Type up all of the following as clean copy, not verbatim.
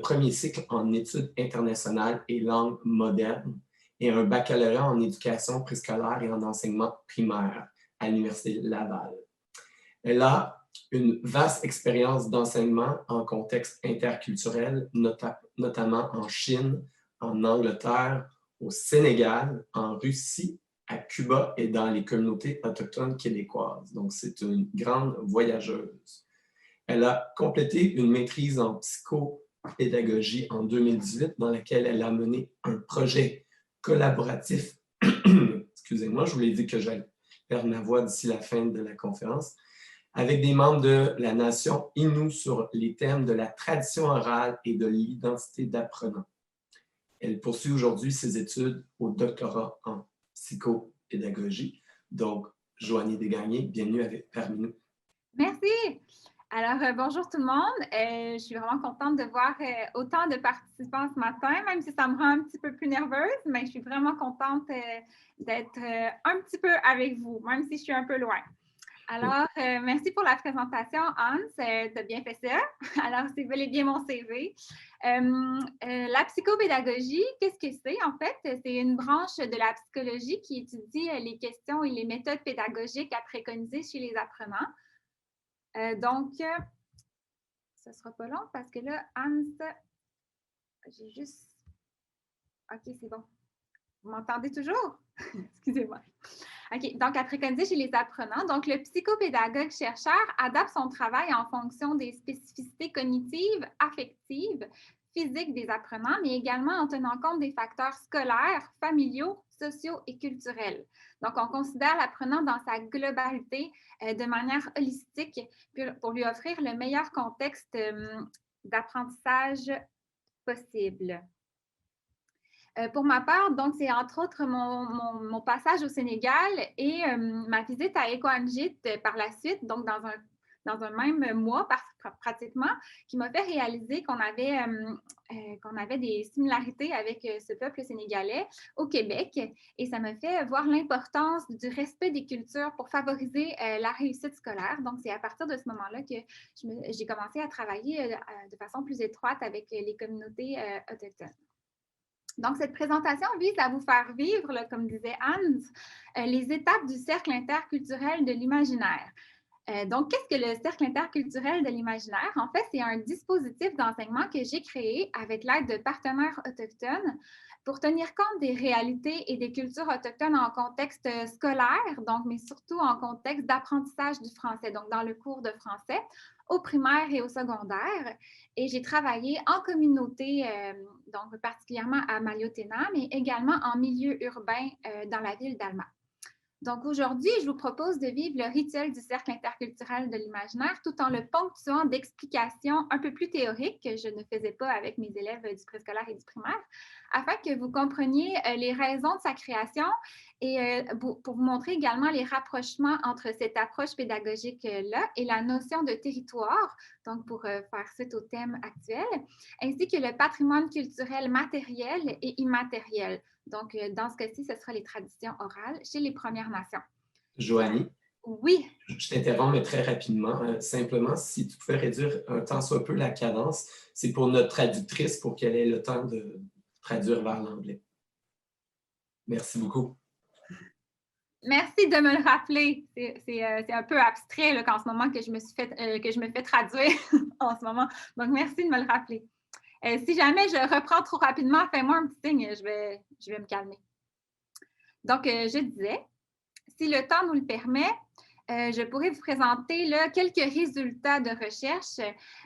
premier cycle en études internationales et langues modernes et un baccalauréat en éducation préscolaire et en enseignement primaire à l'Université Laval. Elle a une vaste expérience d'enseignement en contexte interculturel, notamment en Chine, en Angleterre, au Sénégal, en Russie, à Cuba et dans les communautés autochtones québécoises. Donc, c'est une grande voyageuse. Elle a complété une maîtrise en psychopédagogie en 2018 dans laquelle elle a mené un projet collaboratif. Excusez-moi, je vous l'ai dit que j'allais perdre ma voix d'ici la fin de la conférence, avec des membres de la nation Innu sur les thèmes de la tradition orale et de l'identité d'apprenant. Elle poursuit aujourd'hui ses études au doctorat en psychopédagogie. Donc, Joanie Desgagnés, bienvenue parmi nous. Merci. Alors, bonjour tout le monde. Je suis vraiment contente de voir autant de participants ce matin, même si ça me rend un petit peu plus nerveuse, mais je suis vraiment contente d'être un petit peu avec vous, même si je suis un peu loin. Alors, merci pour la présentation, Hans. Tu as bien fait ça. Alors, c'est bel et bien mon CV. La psychopédagogie, qu'est-ce que c'est? En fait, c'est une branche de la psychologie qui étudie les questions et les méthodes pédagogiques à préconiser chez les apprenants. Donc, ce ne sera pas long parce que là, Hans, j'ai juste... OK, c'est bon. Vous m'entendez toujours? Excusez-moi. OK, donc à préconiser chez les apprenants. Donc, le psychopédagogue chercheur adapte son travail en fonction des spécificités cognitives, affectives, physiques des apprenants, mais également en tenant compte des facteurs scolaires, familiaux, sociaux et culturels. Donc, on considère l'apprenant dans sa globalité de manière holistique pour lui offrir le meilleur contexte d'apprentissage possible. Pour ma part, donc, c'est entre autres mon passage au Sénégal et ma visite à Écoanjit par la suite, donc dans un même mois pratiquement, qui m'a fait réaliser qu'on avait des similarités avec ce peuple sénégalais au Québec. Et ça m'a fait voir l'importance du respect des cultures pour favoriser la réussite scolaire. Donc, c'est à partir de ce moment-là que j'ai commencé à travailler de façon plus étroite avec les communautés autochtones. Donc, cette présentation vise à vous faire vivre, là, comme disait Hans, les étapes du cercle interculturel de l'imaginaire. Donc, qu'est-ce que le cercle interculturel de l'imaginaire? En fait, c'est un dispositif d'enseignement que j'ai créé avec l'aide de partenaires autochtones pour tenir compte des réalités et des cultures autochtones en contexte scolaire, donc, mais surtout en contexte d'apprentissage du français, donc dans le cours de français, au primaire et au secondaire. Et j'ai travaillé en communauté, donc particulièrement à Malioténa, mais également en milieu urbain dans la ville d'Alma. Donc aujourd'hui, je vous propose de vivre le rituel du cercle interculturel de l'imaginaire tout en le ponctuant d'explications un peu plus théoriques que je ne faisais pas avec mes élèves du préscolaire et du primaire, afin que vous compreniez les raisons de sa création et pour vous montrer également les rapprochements entre cette approche pédagogique-là et la notion de territoire, donc pour faire suite au thème actuel, ainsi que le patrimoine culturel matériel et immatériel. Donc, dans ce cas-ci, ce sera les traditions orales chez les Premières Nations. Joanie? Oui. Je t'interromps, mais très rapidement. Simplement, si tu pouvais réduire un tant soit peu la cadence, c'est pour notre traductrice pour qu'elle ait le temps de traduire vers l'anglais. Merci beaucoup. Merci de me le rappeler. C'est un peu abstrait là, qu'en ce moment que je me fais traduire en ce moment. Donc, merci de me le rappeler. Si jamais je reprends trop rapidement, fais-moi un petit signe, je vais me calmer. Donc, je disais, si le temps nous le permet, je pourrais vous présenter là, quelques résultats de recherche,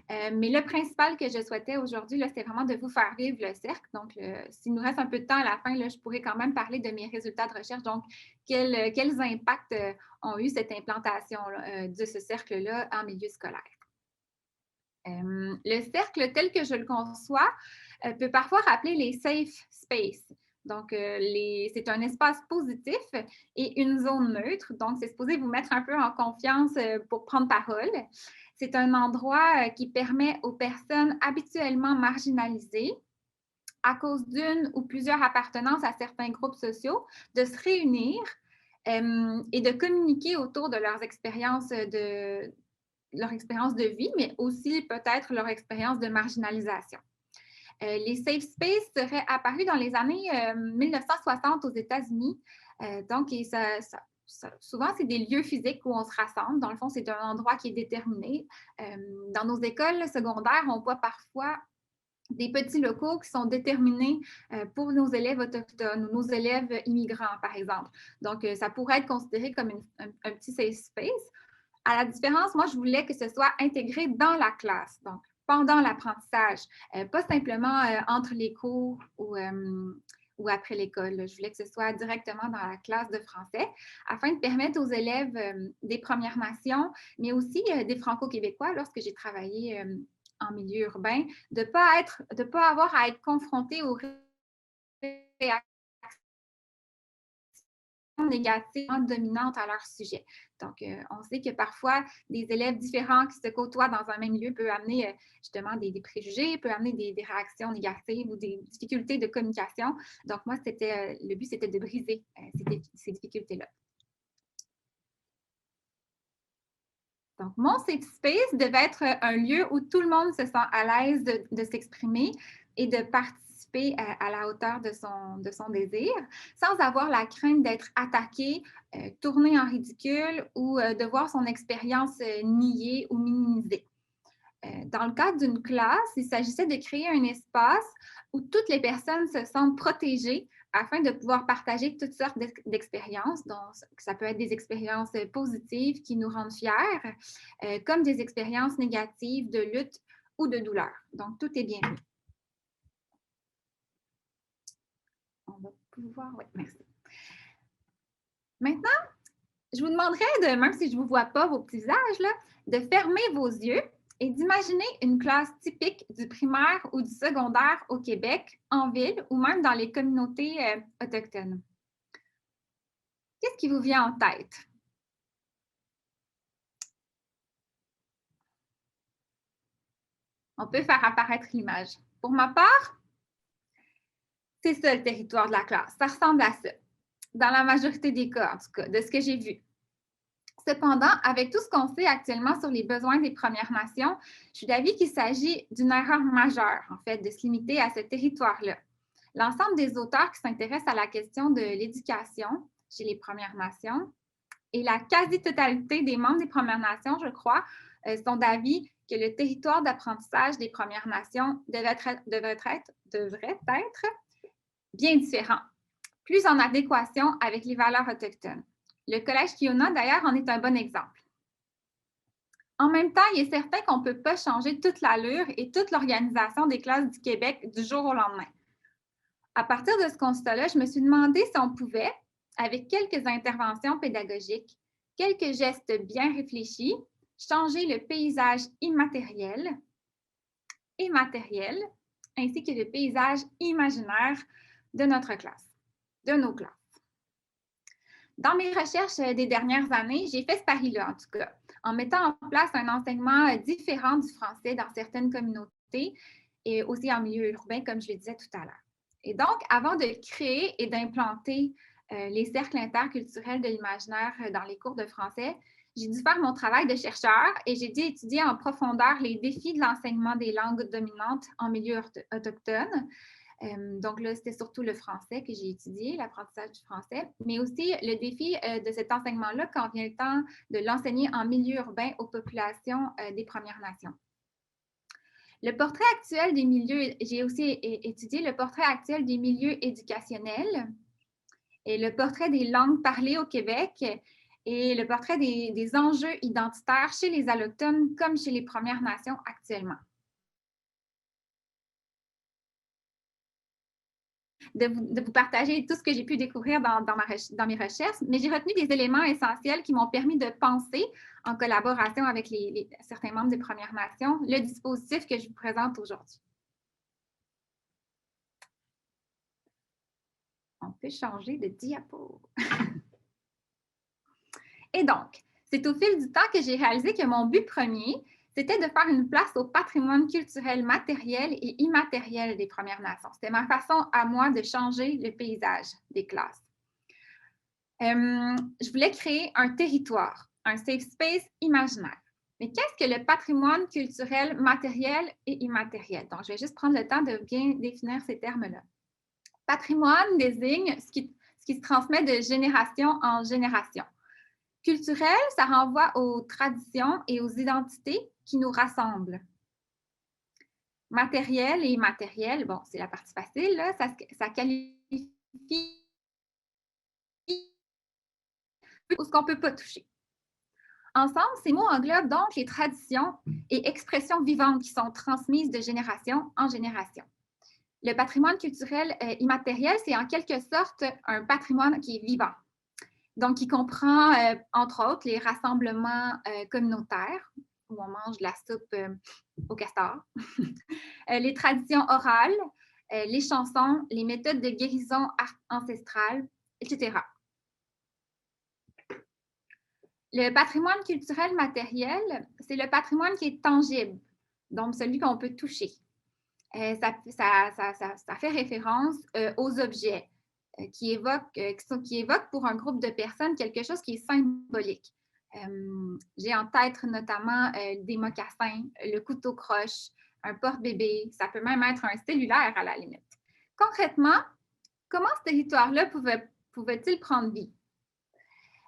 mais le principal que je souhaitais aujourd'hui, c'est vraiment de vous faire vivre le cercle. Donc, s'il nous reste un peu de temps à la fin, là, je pourrais quand même parler de mes résultats de recherche. Donc, quels impacts ont eu cette implantation de ce cercle-là en milieu scolaire. Le cercle tel que je le conçois peut parfois rappeler les safe spaces. Donc, c'est un espace positif et une zone neutre. Donc, c'est supposé vous mettre un peu en confiance pour prendre parole. C'est un endroit qui permet aux personnes habituellement marginalisées, à cause d'une ou plusieurs appartenances à certains groupes sociaux, de se réunir et de communiquer autour de leurs expériences de vie, mais aussi peut-être leur expérience de marginalisation. Les safe spaces seraient apparus dans les années 1960 aux États-Unis. Donc, souvent, c'est des lieux physiques où on se rassemble. Dans le fond, c'est un endroit qui est déterminé. Dans nos écoles secondaires, on voit parfois des petits locaux qui sont déterminés pour nos élèves autochtones ou nos élèves immigrants, par exemple. Donc, ça pourrait être considéré comme un petit safe space. À la différence, moi, je voulais que ce soit intégré dans la classe, donc pendant l'apprentissage, pas simplement entre les cours ou après l'école. Je voulais que ce soit directement dans la classe de français afin de permettre aux élèves des Premières Nations, mais aussi des Franco-Québécois, lorsque j'ai travaillé en milieu urbain, de ne pas avoir à être confrontés aux réactions négatives dominantes à leur sujet. Donc, on sait que parfois, des élèves différents qui se côtoient dans un même lieu peut amener justement des préjugés, peut amener des réactions négatives ou des difficultés de communication. Donc, moi, le but, c'était de briser ces difficultés-là. Donc, mon safe space devait être un lieu où tout le monde se sent à l'aise de s'exprimer et de participer à la hauteur de son désir, sans avoir la crainte d'être attaqué, tourné en ridicule ou de voir son expérience niée ou minimisée. Dans le cadre d'une classe, il s'agissait de créer un espace où toutes les personnes se sentent protégées afin de pouvoir partager toutes sortes d'expériences. Donc, ça peut être des expériences positives qui nous rendent fiers, comme des expériences négatives de lutte ou de douleur. Donc, tout est bienvenu. On va pouvoir... Oui, merci. Maintenant, je vous demanderais, même si je ne vous vois pas vos petits visages, là, de fermer vos yeux et d'imaginer une classe typique du primaire ou du secondaire au Québec, en ville ou même dans les communautés autochtones. Qu'est-ce qui vous vient en tête? On peut faire apparaître l'image. Pour ma part, c'est ça le territoire de la classe. Ça ressemble à ça. Dans la majorité des cas, en tout cas, de ce que j'ai vu. Cependant, avec tout ce qu'on sait actuellement sur les besoins des Premières Nations, je suis d'avis qu'il s'agit d'une erreur majeure, en fait, de se limiter à ce territoire-là. L'ensemble des auteurs qui s'intéressent à la question de l'éducation chez les Premières Nations et la quasi-totalité des membres des Premières Nations, je crois, sont d'avis que le territoire d'apprentissage des Premières Nations devrait être bien différent, plus en adéquation avec les valeurs autochtones. Le Collège Kiona, d'ailleurs, en est un bon exemple. En même temps, il est certain qu'on ne peut pas changer toute l'allure et toute l'organisation des classes du Québec du jour au lendemain. À partir de ce constat-là, je me suis demandé si on pouvait, avec quelques interventions pédagogiques, quelques gestes bien réfléchis, changer le paysage immatériel et matériel, ainsi que le paysage imaginaire de notre classe, de nos classes. Dans mes recherches des dernières années, j'ai fait ce pari-là, en tout cas, en mettant en place un enseignement différent du français dans certaines communautés et aussi en milieu urbain, comme je le disais tout à l'heure. Et donc, avant de créer et d'implanter les cercles interculturels de l'imaginaire dans les cours de français, j'ai dû faire mon travail de chercheur et j'ai dû étudier en profondeur les défis de l'enseignement des langues dominantes en milieu autochtone. Donc là, c'était surtout le français que j'ai étudié, l'apprentissage du français, mais aussi le défi de cet enseignement-là quand vient le temps de l'enseigner en milieu urbain aux populations des Premières Nations. Le portrait actuel des milieux, j'ai aussi étudié le portrait actuel des milieux éducationnels et le portrait des langues parlées au Québec et le portrait des enjeux identitaires chez les Allochtones comme chez les Premières Nations actuellement. De vous partager tout ce que j'ai pu découvrir dans mes recherches, mais j'ai retenu des éléments essentiels qui m'ont permis de penser, en collaboration avec certains membres des Premières Nations, le dispositif que je vous présente aujourd'hui. On peut changer de diapo. Et donc, c'est au fil du temps que j'ai réalisé que mon but premier, c'était de faire une place au patrimoine culturel matériel et immatériel des Premières Nations. C'était ma façon à moi de changer le paysage des classes. Je voulais créer un territoire, un safe space imaginaire. Mais qu'est-ce que le patrimoine culturel matériel et immatériel? Donc, je vais juste prendre le temps de bien définir ces termes-là. Patrimoine désigne ce qui se transmet de génération en génération. Culturel, ça renvoie aux traditions et aux identités qui nous rassemblent. Matériel et immatériel, bon, c'est la partie facile, là, ça qualifie ce qu'on ne peut pas toucher. Ensemble, ces mots englobent donc les traditions et expressions vivantes qui sont transmises de génération en génération. Le patrimoine culturel immatériel, c'est en quelque sorte un patrimoine qui est vivant. Donc, qui comprend, entre autres, les rassemblements communautaires, où on mange de la soupe au castor, les traditions orales, les chansons, les méthodes de guérison ancestrale, etc. Le patrimoine culturel matériel, c'est le patrimoine qui est tangible, donc celui qu'on peut toucher. Ça fait référence aux objets qui évoquent pour un groupe de personnes quelque chose qui est symbolique. J'ai en tête notamment des mocassins, le couteau croche, un porte-bébé, ça peut même être un cellulaire à la limite. Concrètement, comment ce territoire-là pouvait-il prendre vie?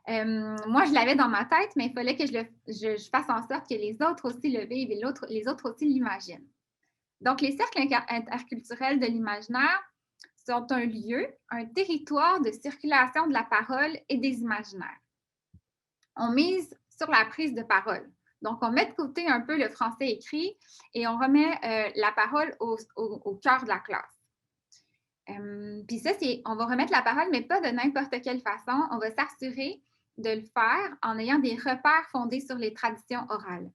Moi, je l'avais dans ma tête, mais il fallait que je fasse en sorte que les autres aussi le vivent et les autres aussi l'imaginent. Donc, les cercles interculturels de l'imaginaire sont un lieu, un territoire de circulation de la parole et des imaginaires. On mise sur la prise de parole. Donc, on met de côté un peu le français écrit et on remet la parole au cœur de la classe. Puis ça, on va remettre la parole, mais pas de n'importe quelle façon. On va s'assurer de le faire en ayant des repères fondés sur les traditions orales.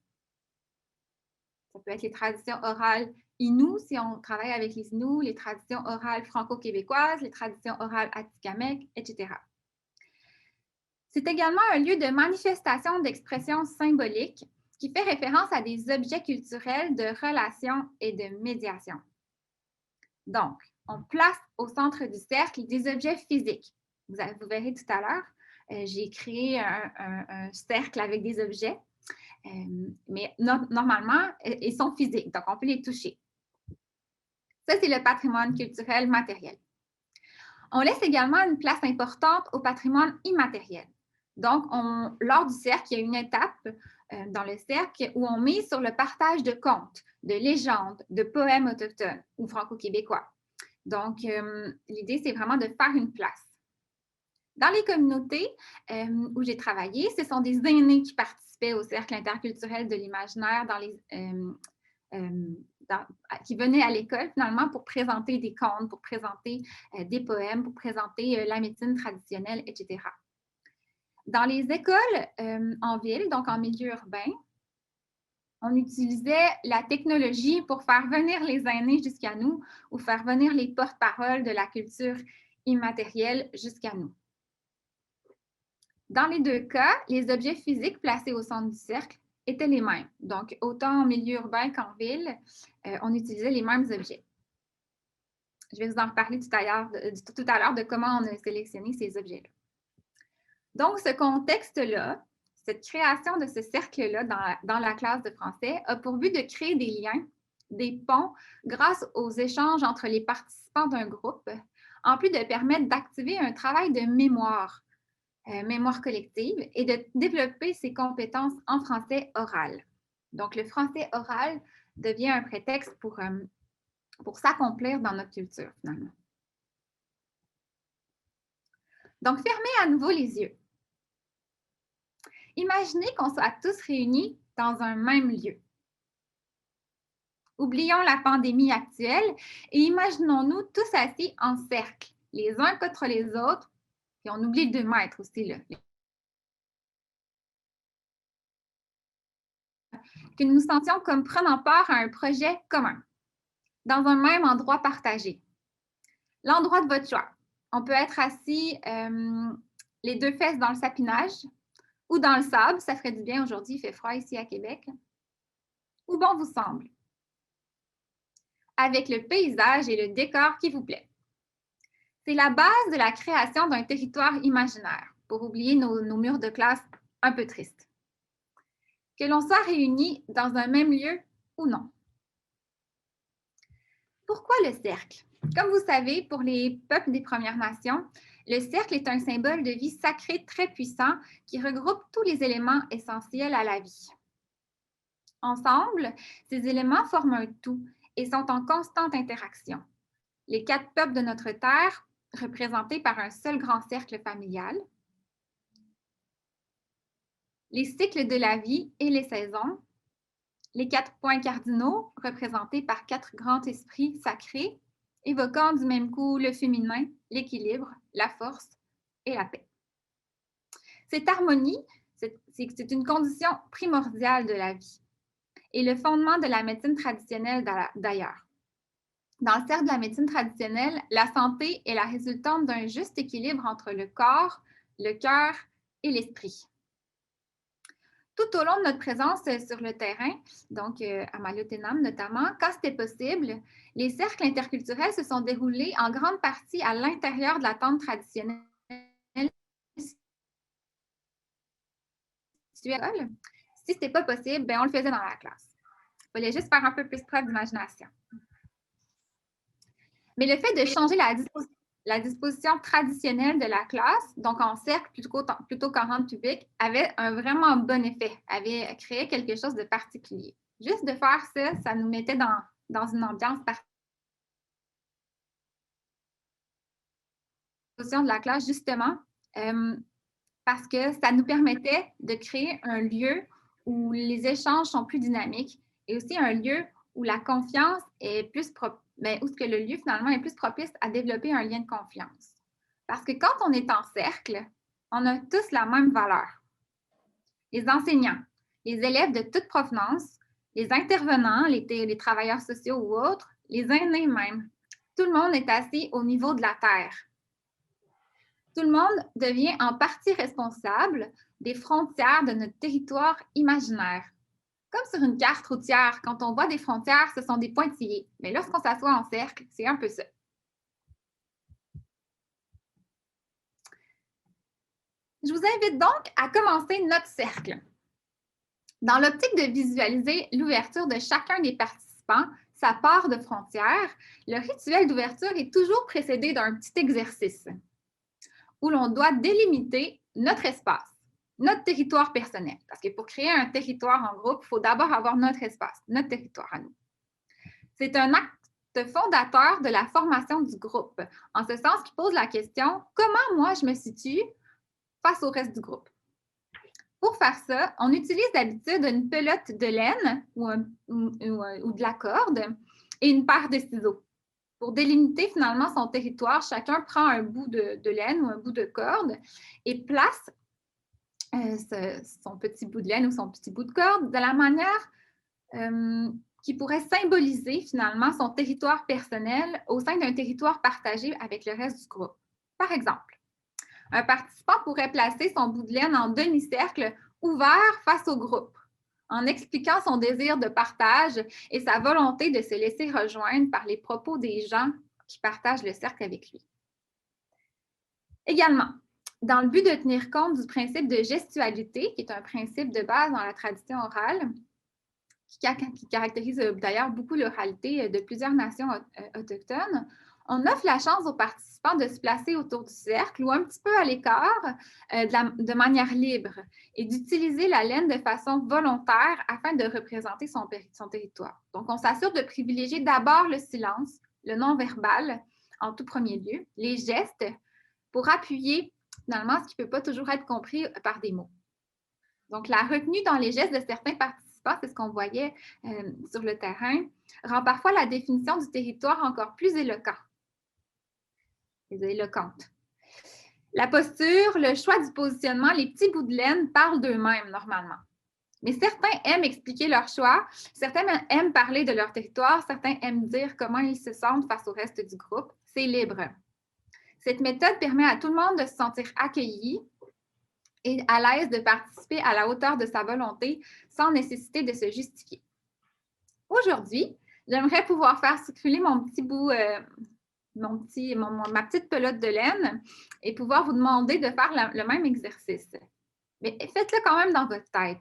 Ça peut être les traditions orales Innu, si on travaille avec les Inuits, les traditions orales franco-québécoises, les traditions orales atikamekw, etc. C'est également un lieu de manifestation d'expression symbolique qui fait référence à des objets culturels de relation et de médiation. Donc, on place au centre du cercle des objets physiques. Vous verrez tout à l'heure, j'ai créé un cercle avec des objets, mais normalement, ils sont physiques, donc on peut les toucher. Ça, c'est le patrimoine culturel matériel. On laisse également une place importante au patrimoine immatériel. Donc, lors du cercle, il y a une étape dans le cercle où on mise sur le partage de contes, de légendes, de poèmes autochtones ou franco-québécois. Donc, l'idée, c'est vraiment de faire une place. Dans les communautés où j'ai travaillé, ce sont des aînés qui participaient au cercle interculturel de l'imaginaire qui venaient à l'école finalement pour présenter des contes, pour présenter des poèmes, pour présenter la médecine traditionnelle, etc. Dans les écoles en ville, donc en milieu urbain, on utilisait la technologie pour faire venir les aînés jusqu'à nous ou faire venir les porte-paroles de la culture immatérielle jusqu'à nous. Dans les deux cas, les objets physiques placés au centre du cercle étaient les mêmes. Donc, autant en milieu urbain qu'en ville, on utilisait les mêmes objets. Je vais vous en reparler tout à l'heure de comment on a sélectionné ces objets-là. Donc, ce contexte-là, cette création de ce cercle-là dans la classe de français a pour but de créer des liens, des ponts grâce aux échanges entre les participants d'un groupe, en plus de permettre d'activer un travail de mémoire collective et de développer ses compétences en français oral. Donc, le français oral devient un prétexte pour s'accomplir dans notre culture, finalement. Donc, fermez à nouveau les yeux. Imaginez qu'on soit tous réunis dans un même lieu. Oublions la pandémie actuelle et imaginons-nous tous assis en cercle, les uns contre les autres, et on oublie le 2 mètres aussi, là. Que nous nous sentions comme prenant part à un projet commun, dans un même endroit partagé. L'endroit de votre choix. On peut être assis les 2 fesses dans le sapinage ou dans le sable, ça ferait du bien aujourd'hui, il fait froid ici à Québec. Où bon vous semble. Avec le paysage et le décor qui vous plaît. C'est la base de la création d'un territoire imaginaire, pour oublier nos murs de classe un peu tristes. que l'on soit réunis dans un même lieu ou non. Pourquoi le cercle? Comme vous savez, pour les peuples des Premières Nations, le cercle est un symbole de vie sacrée très puissant qui regroupe tous les éléments essentiels à la vie. Ensemble, ces éléments forment un tout et sont en constante interaction. Les 4 peuples de notre Terre, représentés par un seul grand cercle familial, les cycles de la vie et les saisons, les 4 points cardinaux, représentés par 4 grands esprits sacrés, évoquant du même coup le féminin, l'équilibre, la force et la paix. Cette harmonie, c'est une condition primordiale de la vie et le fondement de la médecine traditionnelle d'ailleurs. Dans le cercle de la médecine traditionnelle, la santé est la résultante d'un juste équilibre entre le corps, le cœur et l'esprit. Tout au long de notre présence sur le terrain, donc à Maliotenam notamment, quand c'était possible, les cercles interculturels se sont déroulés en grande partie à l'intérieur de la tente traditionnelle. Si ce n'était pas possible, on le faisait dans la classe. Il fallait juste faire un peu plus preuve d'imagination. Mais le fait de changer la disposition traditionnelle de la classe, donc en cercle plutôt qu'en rang public, avait un vraiment bon effet, avait créé quelque chose de particulier. Juste de faire ça, ça nous mettait dans une ambiance particulière de la classe, justement, parce que ça nous permettait de créer un lieu où les échanges sont plus dynamiques et aussi un lieu où la confiance est plus où ce que le lieu finalement est plus propice à développer un lien de confiance. Parce que quand on est en cercle, on a tous la même valeur. Les enseignants, les élèves de toute provenance, les intervenants, les travailleurs sociaux ou autres, les aînés même. Tout le monde est assis au niveau de la terre. Tout le monde devient en partie responsable des frontières de notre territoire imaginaire. Comme sur une carte routière, quand on voit des frontières, ce sont des pointillés. Mais lorsqu'on s'assoit en cercle, c'est un peu ça. Je vous invite donc à commencer notre cercle. Dans l'optique de visualiser l'ouverture de chacun des participants, sa part de frontière, le rituel d'ouverture est toujours précédé d'un petit exercice où l'on doit délimiter notre espace, notre territoire personnel. Parce que pour créer un territoire en groupe, il faut d'abord avoir notre espace, notre territoire à nous. C'est un acte fondateur de la formation du groupe, en ce sens qu'il pose la question « Comment moi je me situe face au reste du groupe? » Pour faire ça, on utilise d'habitude une pelote de laine ou de la corde et une paire de ciseaux. Pour délimiter finalement son territoire, chacun prend un bout de laine ou un bout de corde et place son petit bout de laine ou son petit bout de corde de la manière qui pourrait symboliser finalement son territoire personnel au sein d'un territoire partagé avec le reste du groupe. Par exemple, un participant pourrait placer son bout de laine en demi-cercle ouvert face au groupe, en expliquant son désir de partage et sa volonté de se laisser rejoindre par les propos des gens qui partagent le cercle avec lui. Également, dans le but de tenir compte du principe de gestualité, qui est un principe de base dans la tradition orale, qui caractérise d'ailleurs beaucoup l'oralité de plusieurs nations autochtones, on offre la chance aux participants de se placer autour du cercle ou un petit peu à l'écart de manière libre et d'utiliser la laine de façon volontaire afin de représenter son territoire. Donc, on s'assure de privilégier d'abord le silence, le non-verbal en tout premier lieu, les gestes pour appuyer finalement ce qui ne peut pas toujours être compris par des mots. Donc, la retenue dans les gestes de certains participants, c'est ce qu'on voyait sur le terrain, rend parfois la définition du territoire encore plus éloquente. La posture, le choix du positionnement, les petits bouts de laine parlent d'eux-mêmes normalement. Mais certains aiment expliquer leur choix, certains aiment parler de leur territoire, certains aiment dire comment ils se sentent face au reste du groupe. C'est libre. Cette méthode permet à tout le monde de se sentir accueilli et à l'aise de participer à la hauteur de sa volonté sans nécessité de se justifier. Aujourd'hui, j'aimerais pouvoir faire circuler mon petit bout, ma petite pelote de laine et pouvoir vous demander de faire le même exercice. Mais faites-le quand même dans votre tête.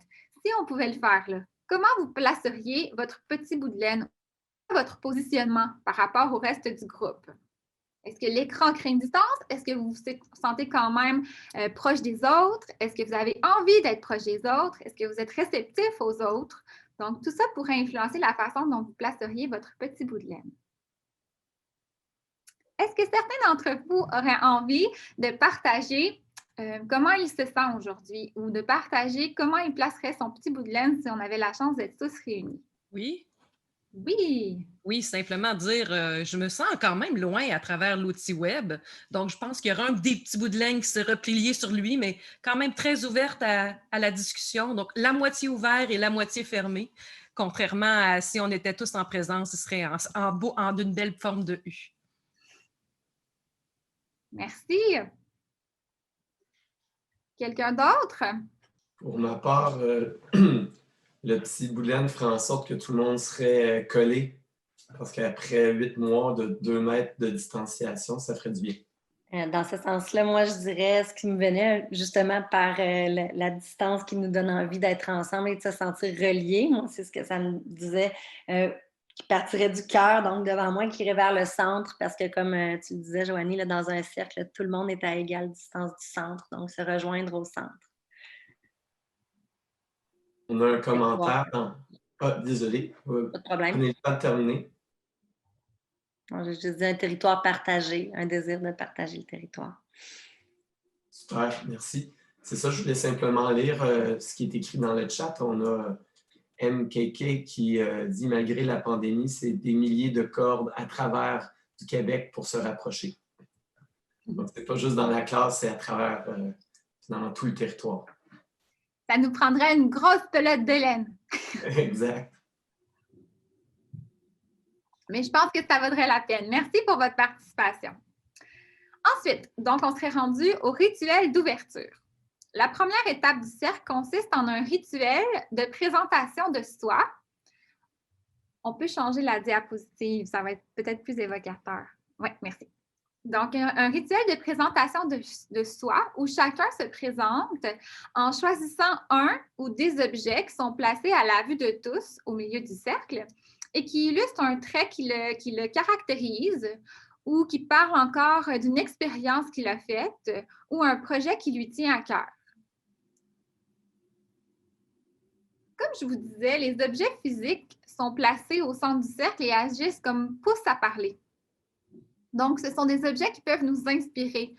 si on pouvait le faire, là, comment vous placeriez votre petit bout de laine, votre positionnement par rapport au reste du groupe? Est-ce que l'écran crée une distance? Est-ce que vous vous sentez quand même proche des autres? Est-ce que vous avez envie d'être proche des autres? Est-ce que vous êtes réceptif aux autres? Donc, tout ça pourrait influencer la façon dont vous placeriez votre petit bout de laine. Est-ce que certains d'entre vous auraient envie de partager comment il se sent aujourd'hui ou de partager comment il placerait son petit bout de laine si on avait la chance d'être tous réunis? Oui. Oui. Oui, simplement dire je me sens quand même loin à travers l'outil web. Donc, je pense qu'il y aura un des petits bouts de laine qui sera plié sur lui, mais quand même très ouverte à la discussion. Donc, la moitié ouverte et la moitié fermée. Contrairement à si on était tous en présence, ce serait en d'une belle forme de U. Merci. Quelqu'un d'autre? Pour ma part, le petit bout de laine ferait en sorte que tout le monde serait collé. Parce qu'après 8 mois de 2 mètres de distanciation, ça ferait du bien. Dans ce sens-là, moi, je dirais ce qui me venait justement par la distance qui nous donne envie d'être ensemble et de se sentir reliés. Moi, c'est ce que ça me disait, qui partirait du cœur, donc devant moi, qui irait vers le centre, parce que comme tu le disais, Joanie, là, dans un cercle, tout le monde est à égale distance du centre, donc se rejoindre au centre. On a un commentaire dans... Ah, désolé. Pas de problème. Prenez le temps de terminer. Je juste dis un territoire partagé, un désir de partager le territoire. Super, merci. C'est ça, je voulais simplement lire ce qui est écrit dans le chat. On a MKK qui dit « Malgré la pandémie, c'est des milliers de cordes à travers du Québec pour se rapprocher. » Donc, c'est pas juste dans la classe, c'est à travers finalement tout le territoire. Ça nous prendrait une grosse pelote de laine. Exact. Mais je pense que ça vaudrait la peine. Merci pour votre participation. Ensuite, donc, on serait rendu au rituel d'ouverture. La première étape du cercle consiste en un rituel de présentation de soi. On peut changer la diapositive, ça va être peut-être plus évocateur. Oui, merci. Donc, un rituel de présentation de soi où chacun se présente en choisissant un ou des objets qui sont placés à la vue de tous au milieu du cercle et qui illustre un trait qui le caractérise ou qui parle encore d'une expérience qu'il a faite ou un projet qui lui tient à cœur. Comme je vous disais, les objets physiques sont placés au centre du cercle et agissent comme pouces à parler. Donc, ce sont des objets qui peuvent nous inspirer.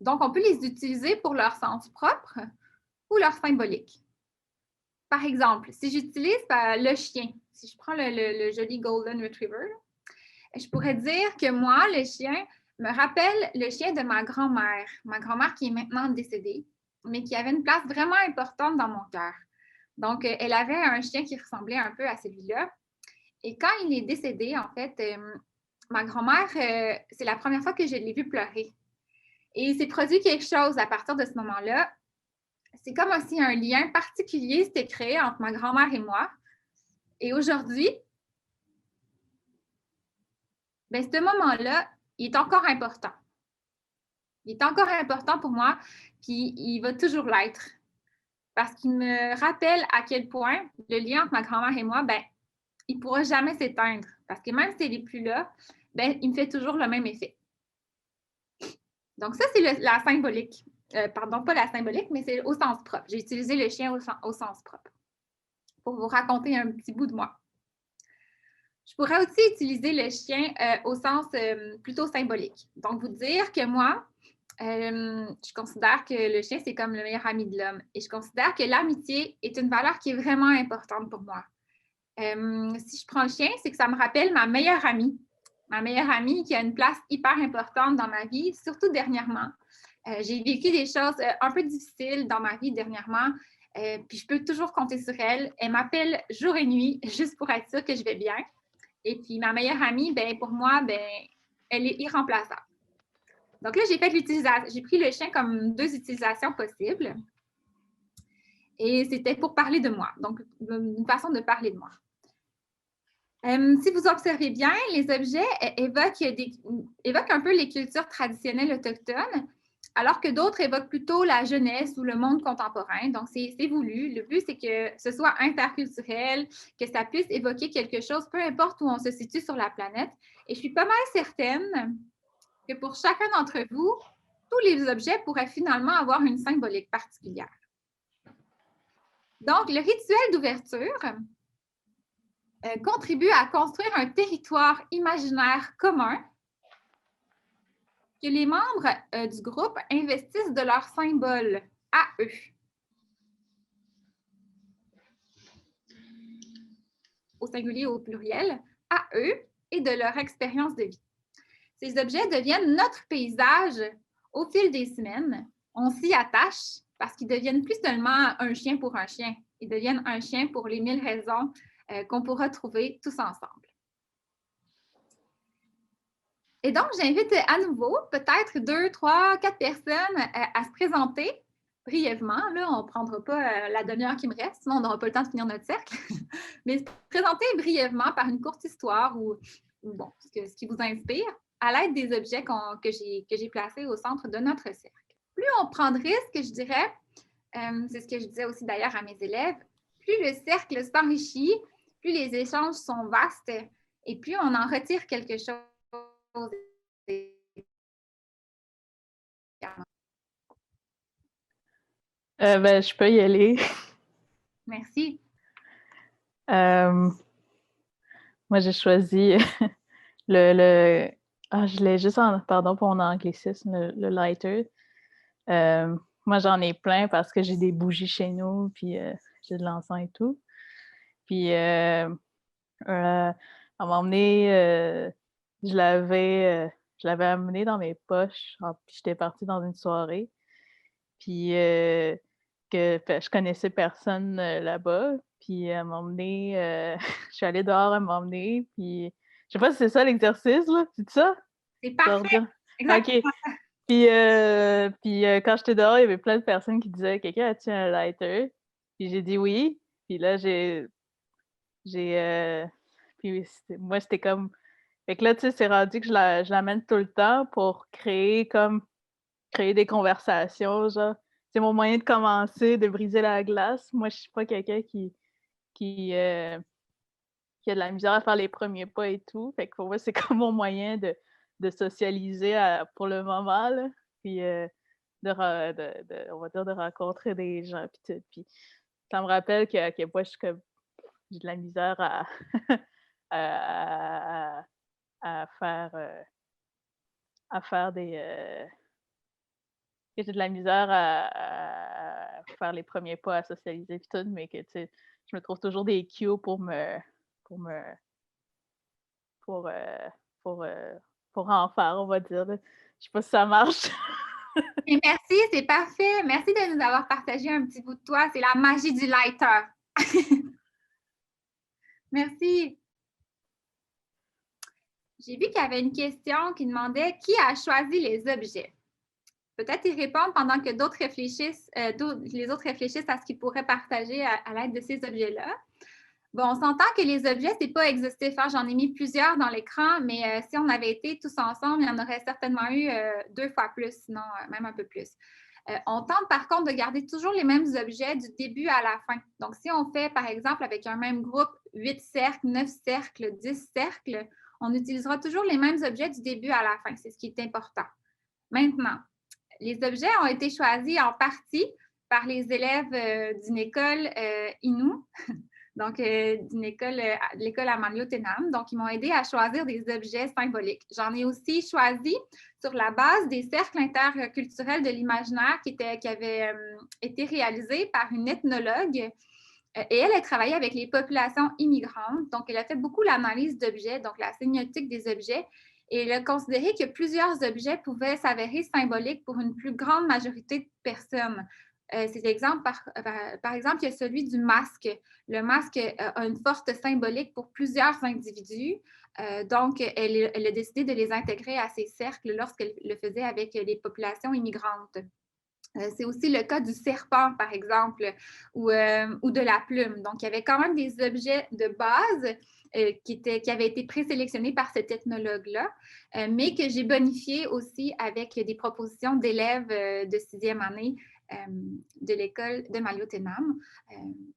Donc, on peut les utiliser pour leur sens propre ou leur symbolique. Par exemple, si j'utilise le chien, si je prends le joli Golden Retriever, je pourrais dire que moi, le chien, me rappelle le chien de ma grand-mère qui est maintenant décédée, mais qui avait une place vraiment importante dans mon cœur. Donc, elle avait un chien qui ressemblait un peu à celui-là. Et quand il est décédé, en fait, ma grand-mère, c'est la première fois que je l'ai vue pleurer. Et il s'est produit quelque chose à partir de ce moment-là. C'est comme si un lien particulier s'était créé entre ma grand-mère et moi. Et aujourd'hui, ben, ce moment-là, il est encore important. Il est encore important pour moi, puis il va toujours l'être. Parce qu'il me rappelle à quel point le lien entre ma grand-mère et moi, ben, il ne pourra jamais s'éteindre. Parce que même si elle n'est plus là, ben, il me fait toujours le même effet. Donc, ça, c'est la symbolique. Pardon, pas la symbolique, mais c'est au sens propre. J'ai utilisé le chien au sens propre pour vous raconter un petit bout de moi. Je pourrais aussi utiliser le chien au sens plutôt symbolique. Donc, vous dire que moi, je considère que le chien, c'est comme le meilleur ami de l'homme. Et je considère que l'amitié est une valeur qui est vraiment importante pour moi. Si je prends le chien, c'est que ça me rappelle ma meilleure amie. Ma meilleure amie qui a une place hyper importante dans ma vie, surtout dernièrement. J'ai vécu des choses un peu difficiles dans ma vie dernièrement, puis je peux toujours compter sur elle. Elle m'appelle jour et nuit juste pour être sûre que je vais bien. Et puis ma meilleure amie, ben, pour moi, ben, elle est irremplaçable. Donc là, j'ai pris le chien comme 2 utilisations possibles. Et c'était pour parler de moi, donc une façon de parler de moi. Si vous observez bien, les objets évoquent un peu les cultures traditionnelles autochtones, alors que d'autres évoquent plutôt la jeunesse ou le monde contemporain. Donc, c'est voulu. Le but, c'est que ce soit interculturel, que ça puisse évoquer quelque chose, peu importe où on se situe sur la planète. Et je suis pas mal certaine que pour chacun d'entre vous, tous les objets pourraient finalement avoir une symbolique particulière. Donc, le rituel d'ouverture contribue à construire un territoire imaginaire commun que les membres du groupe investissent de leur symbole à eux. Au singulier ou au pluriel, à eux et de leur expérience de vie. Ces objets deviennent notre paysage au fil des semaines. On s'y attache parce qu'ils deviennent plus seulement un chien pour un chien. Ils deviennent un chien pour les 1000 raisons qu'on pourra trouver tous ensemble. Et donc, j'invite à nouveau peut-être 2, 3, 4 personnes à se présenter brièvement. Là, on ne prendra pas la demi-heure qui me reste, sinon on n'aura pas le temps de finir notre cercle. Mais se présenter brièvement par une courte histoire ou bon, ce qui vous inspire à l'aide des objets que j'ai placés au centre de notre cercle. Plus on prend de risques, je dirais, c'est ce que je disais aussi d'ailleurs à mes élèves, plus le cercle s'enrichit, plus les échanges sont vastes et plus on en retire quelque chose. Je peux y aller. Merci. Moi, j'ai choisi je l'ai juste pardon pour mon anglicisme, le lighter. Moi, j'en ai plein parce que j'ai des bougies chez nous, puis j'ai de l'encens et tout. Puis, à un moment donné, je l'avais amené dans mes poches, puis j'étais partie dans une soirée, puis je connaissais personne là-bas. Puis à un moment donné, je suis allée dehors à un moment donné, puis je sais pas si c'est ça l'exercice, là, c'est ça? C'est parfait! Exactement. OK. Puis quand j'étais dehors, il y avait plein de personnes qui disaient « Quelqu'un a-tu un lighter? » Puis j'ai dit « Oui. » Puis là, puis moi, c'était comme... Fait que là, tu sais, c'est rendu que je l'amène tout le temps pour créer des conversations, genre. C'est mon moyen de commencer, de briser la glace. Moi, je suis pas quelqu'un qui a de la misère à faire les premiers pas et tout. Fait que pour moi, c'est comme mon moyen de socialiser pour le moment, là. Puis on va dire de rencontrer des gens, puis tout. Puis ça me rappelle que moi, j'ai de la misère à faire des... que j'ai de la misère à faire les premiers pas, à socialiser puis tout, mais que, tu sais, je me trouve toujours des cues pour en faire, on va dire. Là. Je sais pas si ça marche. Et merci, c'est parfait. Merci de nous avoir partagé un petit bout de toi. C'est la magie du lighter. Merci. J'ai vu qu'il y avait une question qui demandait qui a choisi les objets. Peut-être y répondre pendant que d'autres réfléchissent, les autres réfléchissent à ce qu'ils pourraient partager à l'aide de ces objets-là. Bon, on s'entend que les objets, ce n'est pas exhaustif. Hein? J'en ai mis plusieurs dans l'écran, mais si on avait été tous ensemble, il y en aurait certainement eu 2 fois plus, sinon même un peu plus. On tente par contre de garder toujours les mêmes objets du début à la fin. Donc, si on fait, par exemple, avec un même groupe, 8 cercles, 9 cercles, 10 cercles, on utilisera toujours les mêmes objets du début à la fin. C'est ce qui est important. Maintenant, les objets ont été choisis en partie par les élèves d'une école Innu, donc de l'école Amanio-Tenam. Donc, ils m'ont aidé à choisir des objets symboliques. J'en ai aussi choisi sur la base des cercles interculturels de l'imaginaire qui avaient été réalisés par une ethnologue. Et elle travaillé avec les populations immigrantes. Donc, elle a fait beaucoup l'analyse d'objets, donc la sémiotique des objets. Et elle a considéré que plusieurs objets pouvaient s'avérer symboliques pour une plus grande majorité de personnes. Ces exemples, par exemple, il y a celui du masque. Le masque a une forte symbolique pour plusieurs individus. Donc, elle a décidé de les intégrer à ses cercles lorsqu'elle le faisait avec les populations immigrantes. C'est aussi le cas du serpent, par exemple, ou de la plume. Donc, il y avait quand même des objets de base qui avaient été présélectionnés par cet ethnologue-là, mais que j'ai bonifié aussi avec des propositions d'élèves de 6e année de l'école de Maliotenam.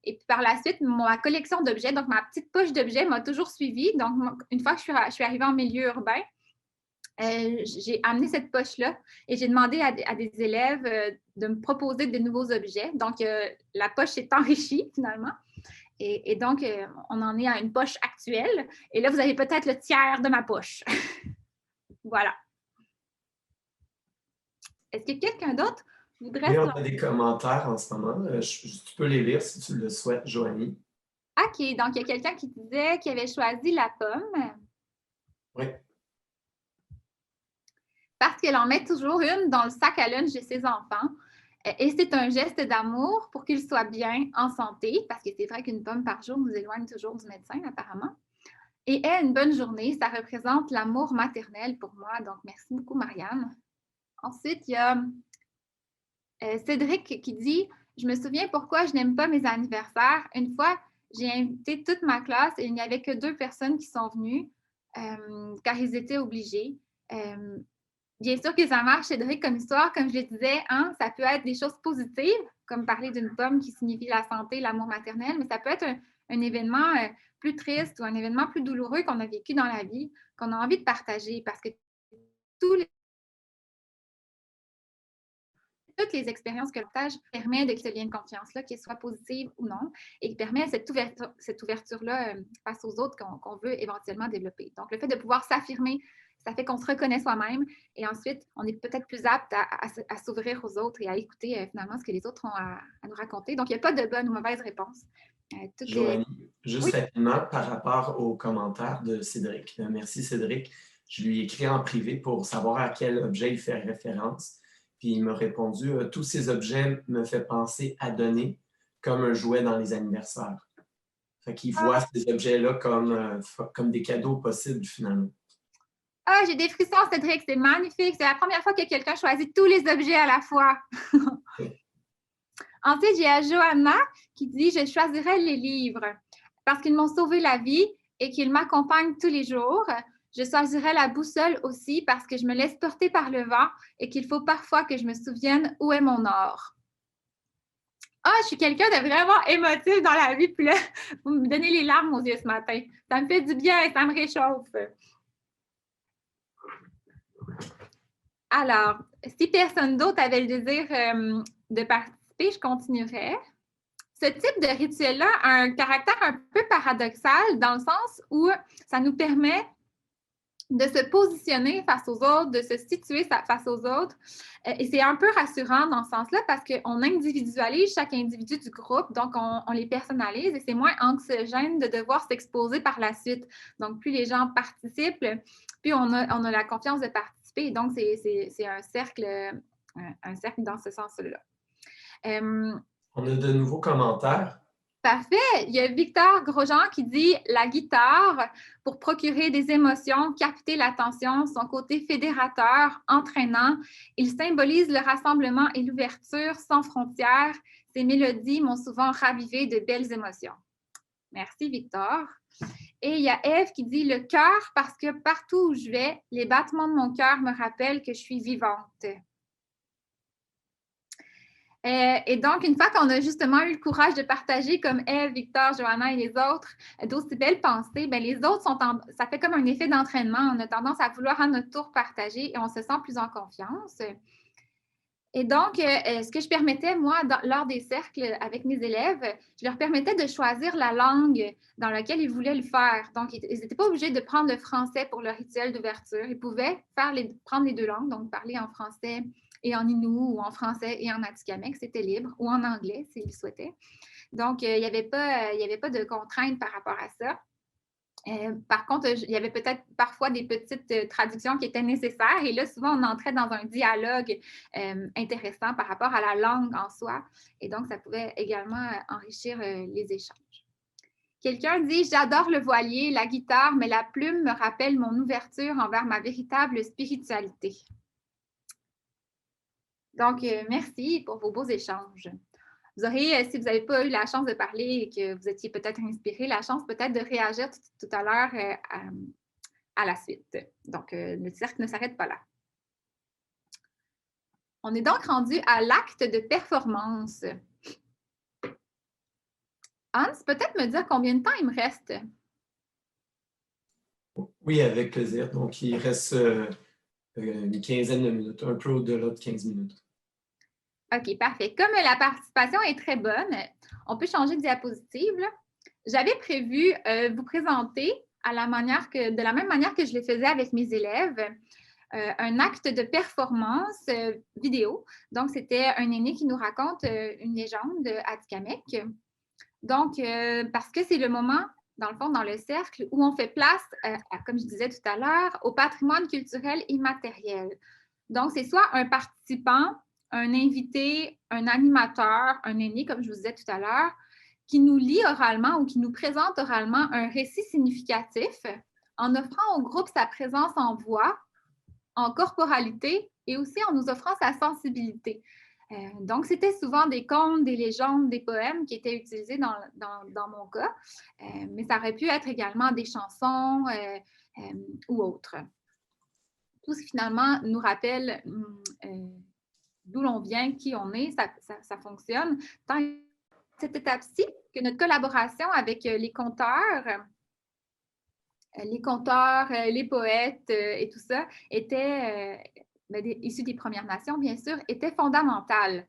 Et puis par la suite, ma collection d'objets, donc ma petite poche d'objets m'a toujours suivie. Donc, une fois que je suis arrivée en milieu urbain, j'ai amené cette poche-là et j'ai demandé à des élèves de me proposer de nouveaux objets. Donc, la poche s'est enrichie finalement. Et donc, on en est à une poche actuelle. Et là, vous avez peut-être le tiers de ma poche. Voilà. Est-ce que quelqu'un d'autre voudrait... Oui, on a des commentaires en ce moment. Tu peux les lire si tu le souhaites, Joanie. OK. Donc, il y a quelqu'un qui disait qu'il avait choisi la pomme. Oui. Parce qu'elle en met toujours une dans le sac à lunch de ses enfants. Et c'est un geste d'amour pour qu'ils soient bien en santé, parce que c'est vrai qu'une pomme par jour nous éloigne toujours du médecin, apparemment. Et est une bonne journée, ça représente l'amour maternel pour moi. Donc, merci beaucoup, Marianne. Ensuite, il y a Cédric qui dit « Je me souviens pourquoi je n'aime pas mes anniversaires. Une fois, j'ai invité toute ma classe et il n'y avait que 2 personnes qui sont venues car ils étaient obligés. Bien sûr que ça marche, Cédric, comme histoire. Comme je le disais, hein, ça peut être des choses positives, comme parler d'une pomme qui signifie la santé, l'amour maternel, mais ça peut être un événement plus triste ou un événement plus douloureux qu'on a vécu dans la vie, qu'on a envie de partager parce que toutes les expériences que le partage permet de ce lien de confiance-là, qu'elle soit positive ou non, et qui permet cette ouverture-là face aux autres qu'on veut éventuellement développer. Donc, le fait de pouvoir s'affirmer, ça fait qu'on se reconnaît soi-même et ensuite, on est peut-être plus apte à s'ouvrir aux autres et à écouter finalement ce que les autres ont à nous raconter. Donc, il n'y a pas de bonne ou mauvaise réponse. Joanie, juste rapidement par rapport aux commentaires de Cédric. Merci Cédric. Je lui ai écrit en privé pour savoir à quel objet il fait référence. Puis il m'a répondu « Tous ces objets me font penser à donner comme un jouet dans les anniversaires. » Fait qu'il voit ces objets-là comme des cadeaux possibles finalement. Ah, j'ai des frissons, Cédric, c'est magnifique. C'est la première fois que quelqu'un choisit tous les objets à la fois. Ensuite, j'ai Johanna qui dit « Je choisirais les livres parce qu'ils m'ont sauvé la vie et qu'ils m'accompagnent tous les jours. Je choisirais la boussole aussi parce que je me laisse porter par le vent et qu'il faut parfois que je me souvienne où est mon or. » Ah, je suis quelqu'un de vraiment émotif dans la vie, puis là, vous me donnez les larmes aux yeux ce matin. Ça me fait du bien et ça me réchauffe. Alors, si personne d'autre avait le désir de participer, je continuerai. Ce type de rituel-là a un caractère un peu paradoxal dans le sens où ça nous permet de se positionner face aux autres, de se situer face aux autres. Et c'est un peu rassurant dans ce sens-là parce qu'on individualise chaque individu du groupe, donc on les personnalise et c'est moins anxiogène de devoir s'exposer par la suite. Donc, plus les gens participent, plus on a la confiance de participer. Donc, c'est un cercle dans ce sens-là. On a de nouveaux commentaires. Parfait. Il y a Victor Grosjean qui dit « La guitare, pour procurer des émotions, capter l'attention, son côté fédérateur, entraînant. Il symbolise le rassemblement et l'ouverture sans frontières. Ces mélodies m'ont souvent ravivé de belles émotions. » Merci, Victor. Et il y a Ève qui dit « Le cœur, parce que partout où je vais, les battements de mon cœur me rappellent que je suis vivante. » Et donc, une fois qu'on a justement eu le courage de partager, comme Ève, Victor, Johanna et les autres, d'aussi belles pensées, bien, les autres ça fait comme un effet d'entraînement. On a tendance à vouloir à notre tour partager et on se sent plus en confiance. Et donc, ce que je permettais, moi, lors des cercles avec mes élèves, je leur permettais de choisir la langue dans laquelle ils voulaient le faire. Donc, ils n'étaient pas obligés de prendre le français pour leur rituel d'ouverture. Ils pouvaient prendre les 2 langues, donc parler en français et en Innu ou en français et en Atikamekw, c'était libre, ou en anglais s'ils le souhaitaient. Donc, il n'y avait pas de contraintes par rapport à ça. Par contre, il y avait peut-être parfois des petites traductions qui étaient nécessaires et là, souvent, on entrait dans un dialogue intéressant par rapport à la langue en soi et donc, ça pouvait également enrichir les échanges. Quelqu'un dit « J'adore le voilier, la guitare, mais la plume me rappelle mon ouverture envers ma véritable spiritualité. » Donc, merci pour vos beaux échanges. Vous aurez, si vous n'avez pas eu la chance de parler et que vous étiez peut-être inspiré, la chance peut-être de réagir tout à l'heure à la suite. Donc, le cercle ne s'arrête pas là. On est donc rendu à l'acte de performance. Hans, peut-être me dire combien de temps il me reste? Oui, avec plaisir. Donc, il reste une quinzaine de minutes, un peu au-delà de 15 minutes. OK, parfait. Comme la participation est très bonne, on peut changer de diapositive. J'avais prévu vous présenter de la même manière que je le faisais avec mes élèves, un acte de performance vidéo. Donc, c'était un aîné qui nous raconte une légende à Tikamek. Donc, parce que c'est le moment, dans le fond, dans le cercle, où on fait place, comme je disais tout à l'heure, au patrimoine culturel immatériel. Donc, c'est soit un participant, un invité, un animateur, un aîné, comme je vous disais tout à l'heure, qui nous lit oralement ou qui nous présente oralement un récit significatif en offrant au groupe sa présence en voix, en corporalité et aussi en nous offrant sa sensibilité. Donc, c'était souvent des contes, des légendes, des poèmes qui étaient utilisés dans mon cas, mais ça aurait pu être également des chansons ou autres. Tout ce qui finalement nous rappelle d'où l'on vient, qui on est, ça fonctionne. Tant cette étape-ci que notre collaboration avec les conteurs, les poètes et tout ça était issus des Premières Nations, bien sûr, était fondamentale.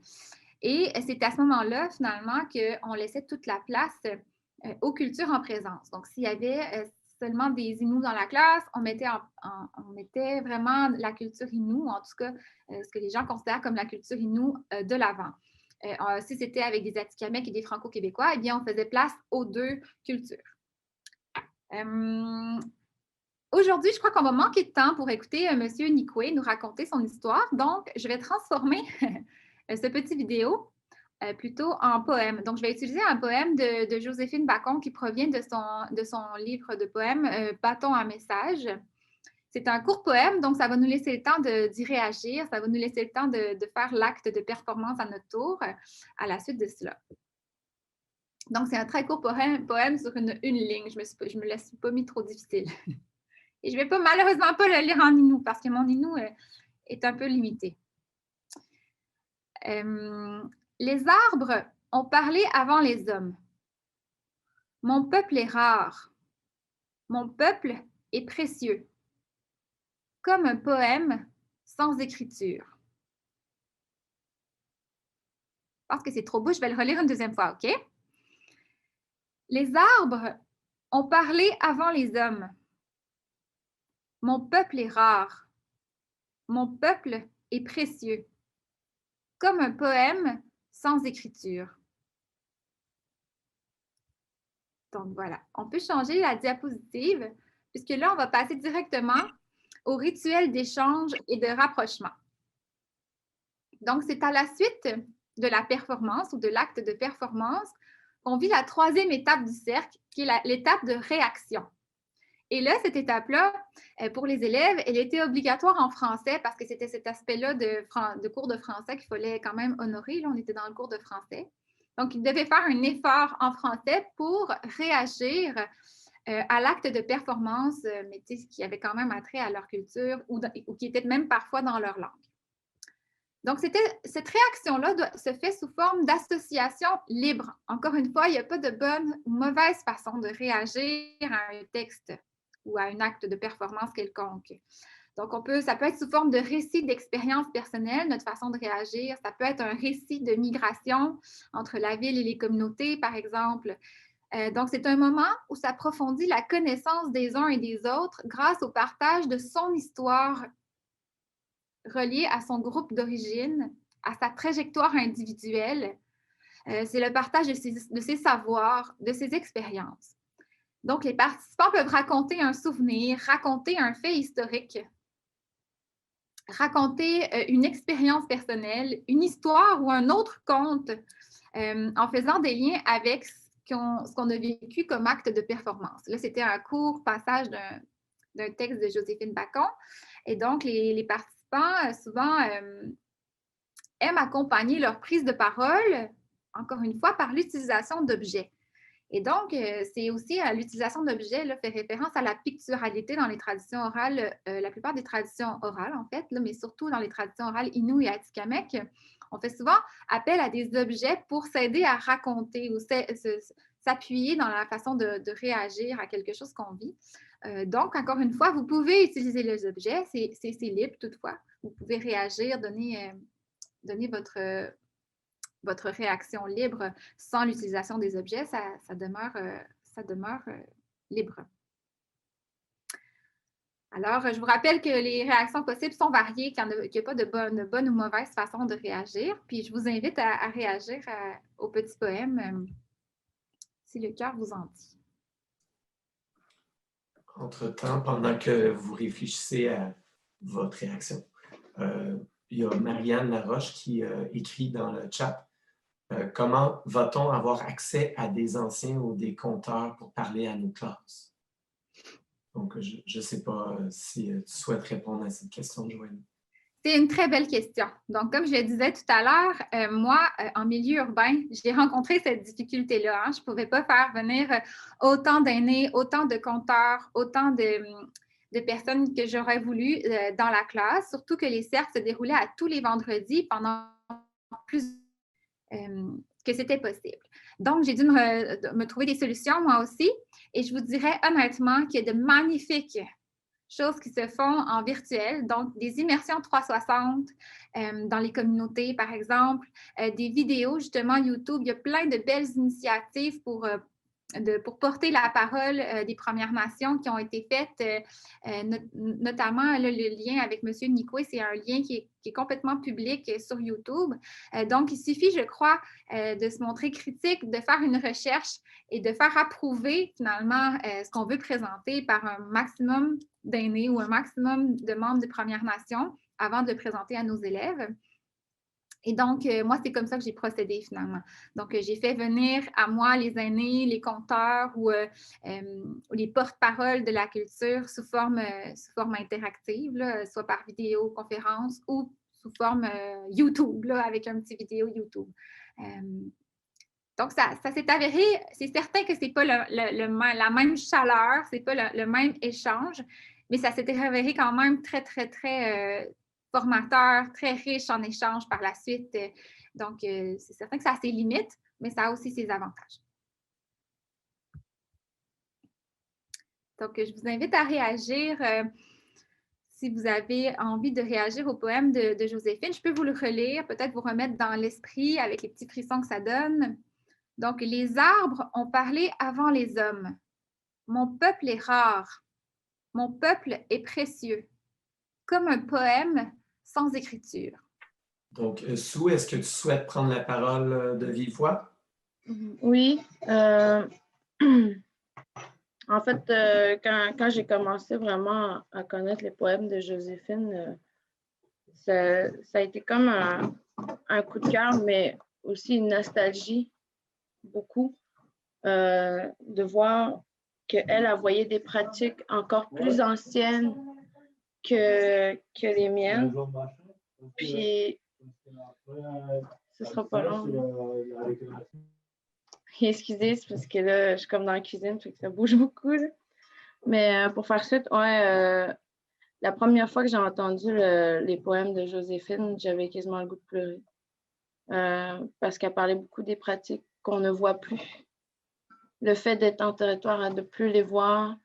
Et c'est à ce moment-là, finalement, qu'on laissait toute la place aux cultures en présence. Donc, s'il y avait seulement des Inuits dans la classe, on mettait vraiment la culture Innu, en tout cas, ce que les gens considèrent comme la culture Innu de l'avant. Si c'était avec des Atikamekw et des Franco-Québécois, eh bien, on faisait place aux deux cultures. Aujourd'hui, je crois qu'on va manquer de temps pour écouter M. Nikwe nous raconter son histoire. Donc, je vais transformer ce petit vidéo plutôt en poème. Donc, je vais utiliser un poème de Joséphine Bacon qui provient de son livre de poèmes Bâton à message. C'est un court poème, donc ça va nous laisser le temps d'y réagir, ça va nous laisser le temps de faire l'acte de performance à notre tour à la suite de cela. Donc, c'est un très court poème sur une ligne. Je me laisse pas mis trop difficile. Et je ne vais malheureusement pas le lire en Innu parce que mon Innu est un peu limité. Les arbres ont parlé avant les hommes. Mon peuple est rare. Mon peuple est précieux. Comme un poème sans écriture. Je pense que c'est trop beau, je vais le relire une deuxième fois, OK? Les arbres ont parlé avant les hommes. Mon peuple est rare. Mon peuple est précieux. Comme un poème sans écriture. Donc voilà, on peut changer la diapositive puisque là, on va passer directement au rituel d'échange et de rapprochement. Donc, c'est à la suite de la performance ou de l'acte de performance qu'on vit la troisième étape du cercle, qui est l'étape de réaction. Et là, cette étape-là, pour les élèves, elle était obligatoire en français parce que c'était cet aspect-là de cours de français qu'il fallait quand même honorer. Là, on était dans le cours de français. Donc, ils devaient faire un effort en français pour réagir à l'acte de performance, mais qui avait quand même attrait à leur culture ou qui était même parfois dans leur langue. Donc, cette réaction-là se fait sous forme d'association libre. Encore une fois, il n'y a pas de bonne ou mauvaise façon de réagir à un texte ou à un acte de performance quelconque. Donc, ça peut être sous forme de récit d'expérience personnelle, notre façon de réagir. Ça peut être un récit de migration entre la ville et les communautés, par exemple. Donc, c'est un moment où s'approfondit la connaissance des uns et des autres grâce au partage de son histoire reliée à son groupe d'origine, à sa trajectoire individuelle. C'est le partage de ses savoirs, de ses expériences. Donc, les participants peuvent raconter un souvenir, raconter un fait historique, raconter une expérience personnelle, une histoire ou un autre conte en faisant des liens avec ce qu'on a vécu comme acte de performance. Là, c'était un court passage d'un texte de Joséphine Bacon. Et donc, les participants, souvent, aiment accompagner leur prise de parole, encore une fois, par l'utilisation d'objets. Et donc, c'est aussi à l'utilisation d'objets, fait référence à la picturalité dans les traditions orales, la plupart des traditions orales, en fait, là, mais surtout dans les traditions orales Innu et Atikamekw. On fait souvent appel à des objets pour s'aider à raconter ou s'appuyer dans la façon de réagir à quelque chose qu'on vit. Donc, encore une fois, vous pouvez utiliser les objets, c'est libre toutefois. Vous pouvez réagir, donner votre réaction libre sans l'utilisation des objets, ça demeure libre. Alors, je vous rappelle que les réactions possibles sont variées, qu'il n'y a pas de bonne ou mauvaise façon de réagir. Puis, je vous invite à réagir au petit poème si le cœur vous en dit. Entre-temps, pendant que vous réfléchissez à votre réaction, il y a Marianne Laroche qui écrit dans le chat comment va-t-on avoir accès à des anciens ou des conteurs pour parler à nos classes? Donc, je ne sais pas si tu souhaites répondre à cette question, Joanie. C'est une très belle question. Donc, comme je le disais tout à l'heure, moi, en milieu urbain, j'ai rencontré cette difficulté-là. Je ne pouvais pas faire venir autant d'aînés, autant de conteurs, autant de personnes que j'aurais voulu dans la classe, surtout que les cercles se déroulaient à tous les vendredis pendant plus que c'était possible. Donc, j'ai dû me trouver des solutions, moi aussi, et je vous dirais honnêtement qu'il y a de magnifiques choses qui se font en virtuel, donc des immersions 360 dans les communautés, par exemple, des vidéos, justement, YouTube. Il y a plein de belles initiatives pour porter la parole des Premières Nations qui ont été faites, notamment là, le lien avec M. Nikwe, c'est un lien qui est complètement public sur YouTube. Donc, il suffit, je crois, de se montrer critique, de faire une recherche et de faire approuver finalement ce qu'on veut présenter par un maximum d'aînés ou un maximum de membres des Premières Nations avant de le présenter à nos élèves. Et donc, moi, c'est comme ça que j'ai procédé finalement. Donc, j'ai fait venir à moi les aînés, les conteurs ou les porte-paroles de la culture sous forme interactive, là, soit par vidéoconférence ou sous forme YouTube, là, avec un petit vidéo YouTube. Donc, ça s'est avéré, c'est certain que ce n'est pas la même chaleur, ce n'est pas le même échange, mais ça s'était avéré quand même très, très, très formateur, très riche en échanges par la suite. Donc, c'est certain que ça a ses limites, mais ça a aussi ses avantages. Donc, je vous invite à réagir. Si vous avez envie de réagir au poème de Joséphine, je peux vous le relire, peut-être vous remettre dans l'esprit avec les petits frissons que ça donne. Donc, les arbres ont parlé avant les hommes. Mon peuple est rare. Mon peuple est précieux. Comme un poème sans écriture. Donc, Sue, est-ce que tu souhaites prendre la parole de vive voix? Oui. En fait, quand j'ai commencé vraiment à connaître les poèmes de Joséphine, ça a été comme un coup de cœur, mais aussi une nostalgie, beaucoup, de voir qu'elle a voyé des pratiques encore plus anciennes que les miennes. Puis, ce sera pas long. Excusez, c'est parce que là, je suis comme dans la cuisine, fait que ça bouge beaucoup. Là. Mais pour faire suite, ouais, la première fois que j'ai entendu les poèmes de Joséphine, j'avais quasiment le goût de pleurer. Parce qu'elle parlait beaucoup des pratiques qu'on ne voit plus. Le fait d'être en territoire, de ne plus les voir,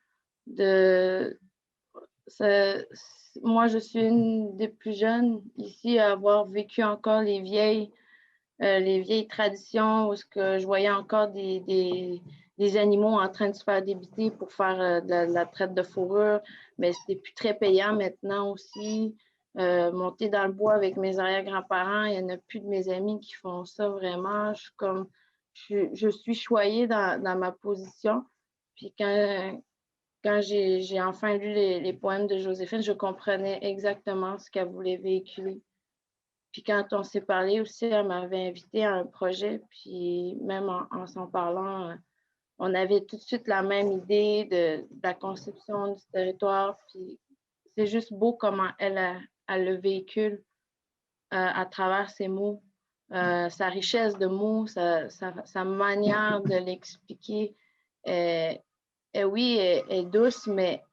moi, je suis une des plus jeunes ici à avoir vécu encore les vieilles traditions où je voyais encore des animaux en train de se faire débiter pour faire de la traite de fourrure, mais c'était plus très payant maintenant aussi. Monter dans le bois avec mes arrière-grands-parents, il n'y en a plus de mes amis qui font ça vraiment. Je suis choyée dans ma position. Puis quand j'ai enfin lu les poèmes de Joséphine, je comprenais exactement ce qu'elle voulait véhiculer. Puis quand on s'est parlé aussi, elle m'avait invité à un projet, puis même en s'en parlant, on avait tout de suite la même idée de la conception du territoire. Puis c'est juste beau comment elle le véhicule à travers ses mots, sa richesse de mots, sa manière de l'expliquer. Oui, est douce, mais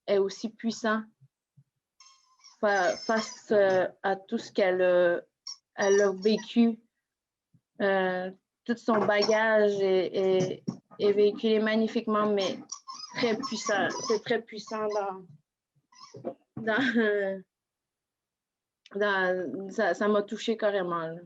est aussi puissante face à tout ce qu'elle a vécu. Tout son bagage est véhiculé magnifiquement, mais très puissant. C'est très puissant ça m'a touchée carrément. Là.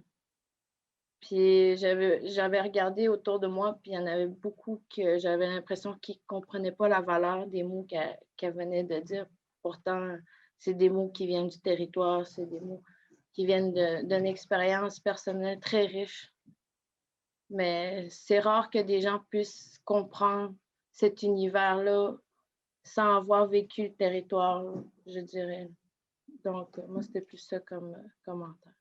Puis j'avais regardé autour de moi, puis il y en avait beaucoup que j'avais l'impression qu'ils ne comprenaient pas la valeur des mots qu'elle venait de dire. Pourtant, c'est des mots qui viennent du territoire, c'est des mots qui viennent d'une expérience personnelle très riche. Mais c'est rare que des gens puissent comprendre cet univers-là sans avoir vécu le territoire, je dirais. Donc, moi, c'était plus ça comme commentaire.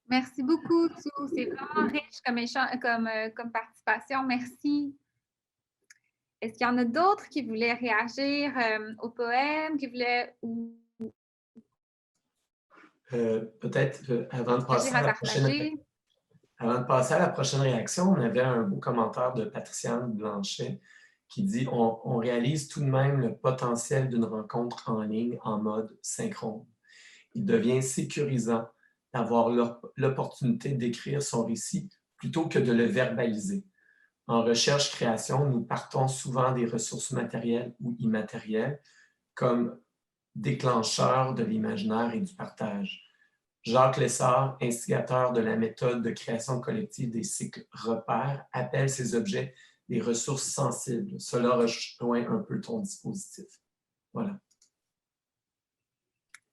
Merci beaucoup, Sue. C'est vraiment riche comme participation. Merci. Est-ce qu'il y en a d'autres qui voulaient réagir au poème, qui voulaient Peut-être avant de passer à la prochaine réaction, on avait un beau commentaire de Patriciane Blanchet qui dit on réalise tout de même le potentiel d'une rencontre en ligne en mode synchrone. Il devient sécurisant d'avoir l'opportunité d'écrire son récit plutôt que de le verbaliser. En recherche-création, nous partons souvent des ressources matérielles ou immatérielles comme déclencheurs de l'imaginaire et du partage. Jacques Lessard, instigateur de la méthode de création collective des cycles repères, appelle ces objets des ressources sensibles. Cela rejoint un peu ton dispositif. Voilà.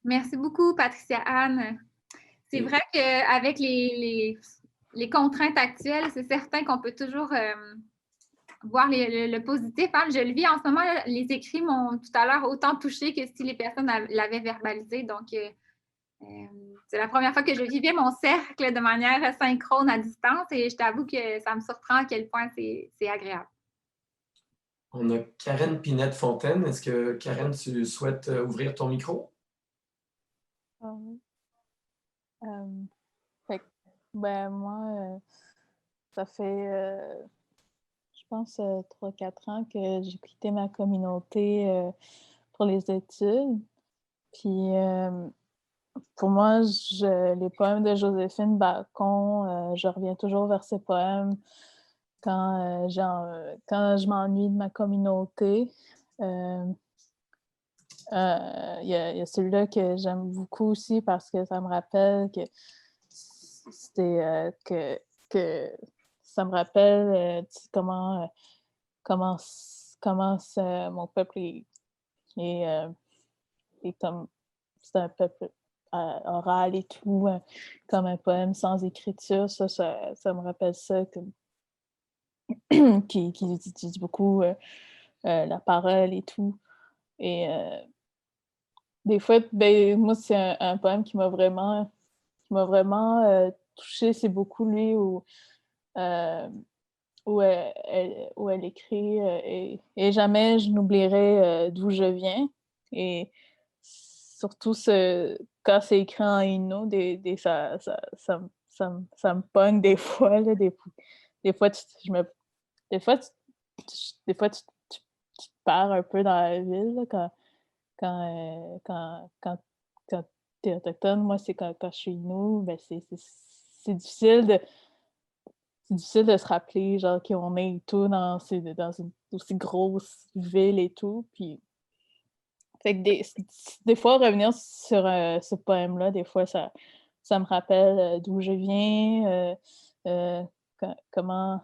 Merci beaucoup, Patricia-Anne. C'est vrai qu'avec les contraintes actuelles, c'est certain qu'on peut toujours voir le positif. Hein. Je le vis en ce moment, là, les écrits m'ont tout à l'heure autant touchée que si les personnes l'avaient verbalisé. Donc, c'est la première fois que je vivais mon cercle de manière synchrone à distance et je t'avoue que ça me surprend à quel point c'est agréable. On a Karen Pinette-Fontaine. Est-ce que, Karen, tu souhaites ouvrir ton micro? Moi, ça fait, je pense, 3-4 ans que j'ai quitté ma communauté pour les études. Puis, pour moi, les poèmes de Joséphine Bacon, je reviens toujours vers ces poèmes quand je m'ennuie de ma communauté. Il y a celui-là que j'aime beaucoup aussi parce que ça me rappelle que ça me rappelle comment mon peuple est comme c'est un peuple oral et tout, comme un poème sans écriture. Ça me rappelle ça qui utilise beaucoup la parole et tout. Et des fois, moi, c'est un poème qui m'a vraiment touchée. C'est beaucoup lui où elle écrit et jamais je n'oublierai d'où je viens. Et surtout quand c'est écrit en Innu, ça me pogne des fois. Là, des fois, tu te perds un peu dans la ville là, quand tu es autochtone. Moi, c'est quand je suis Innu, c'est difficile de se rappeler genre qu'on est et tout dans une aussi grosse ville et tout. Puis fait que des fois revenir sur ce poème-là, des fois ça me rappelle d'où je viens, comment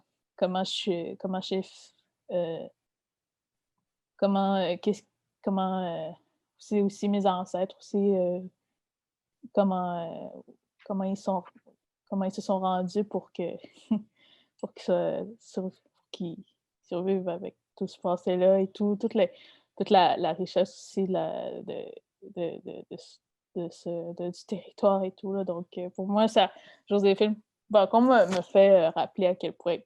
c'est aussi mes ancêtres aussi comment ils se sont rendus pour qu'ils survivent avec tout ce passé-là et tout, toute la richesse aussi du territoire et tout. Là. Donc, pour moi, Joséphine Bacon me fait rappeler à quel point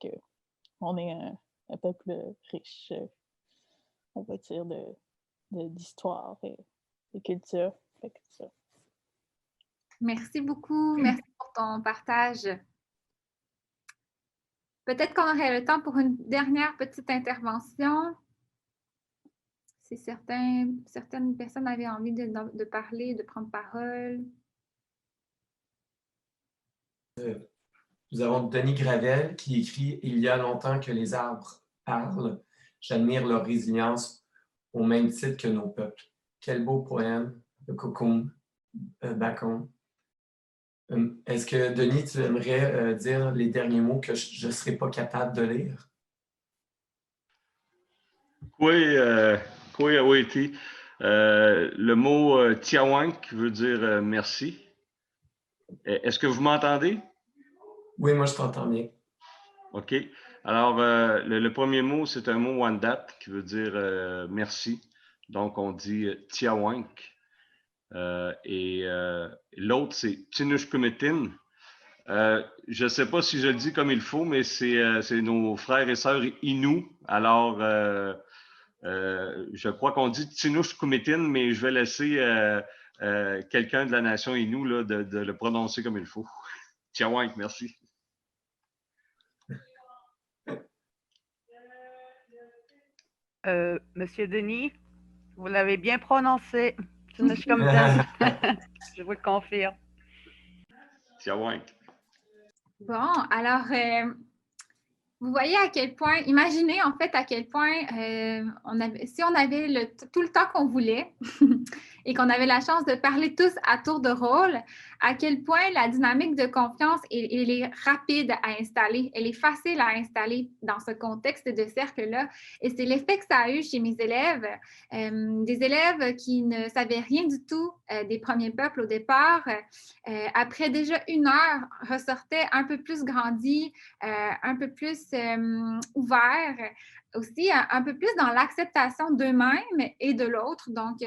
on est un peuple riche, on va dire, de, d'histoire et culture. Fait que ça. Merci beaucoup. Merci pour ton partage. Peut-être qu'on aurait le temps pour une dernière petite intervention. Si certaines personnes avaient envie de parler, de prendre parole. Nous avons Denis Gravel qui écrit « Il y a longtemps que les arbres parlent. J'admire leur résilience au même titre que nos peuples. Quel beau poème, le Cocon, Bacon. » Est-ce que, Denis, tu aimerais dire les derniers mots que je ne serai pas capable de lire? Oui, oui. Le mot Tiawank veut dire merci. Est-ce que vous m'entendez? Oui, moi je t'entends bien. OK. Alors, le premier mot, c'est un mot Wendat qui veut dire merci. Donc, on dit Tiawank. Et l'autre, c'est Tinushkumetin. Je ne sais pas si je le dis comme il faut, mais c'est nos frères et sœurs Innu. Alors, je crois qu'on dit Tinushkumetin, mais je vais laisser quelqu'un de la nation Innu là, de le prononcer comme il faut. Tiawank, merci. Monsieur Denis, vous l'avez bien prononcé. Je vous le confirme. Tiawank. Bon, alors, vous voyez à quel point, imaginez en fait à quel point si on avait tout le temps qu'on voulait et qu'on avait la chance de parler tous à tour de rôle, à quel point la dynamique de confiance, elle est rapide à installer, elle est facile à installer dans ce contexte de cercle-là. Et c'est l'effet que ça a eu chez mes élèves, des élèves qui ne savaient rien du tout des premiers peuples au départ. Après déjà 1 heure, ressortaient un peu plus grandis, un peu plus ouverts, aussi un peu plus dans l'acceptation d'eux-mêmes et de l'autre. Donc,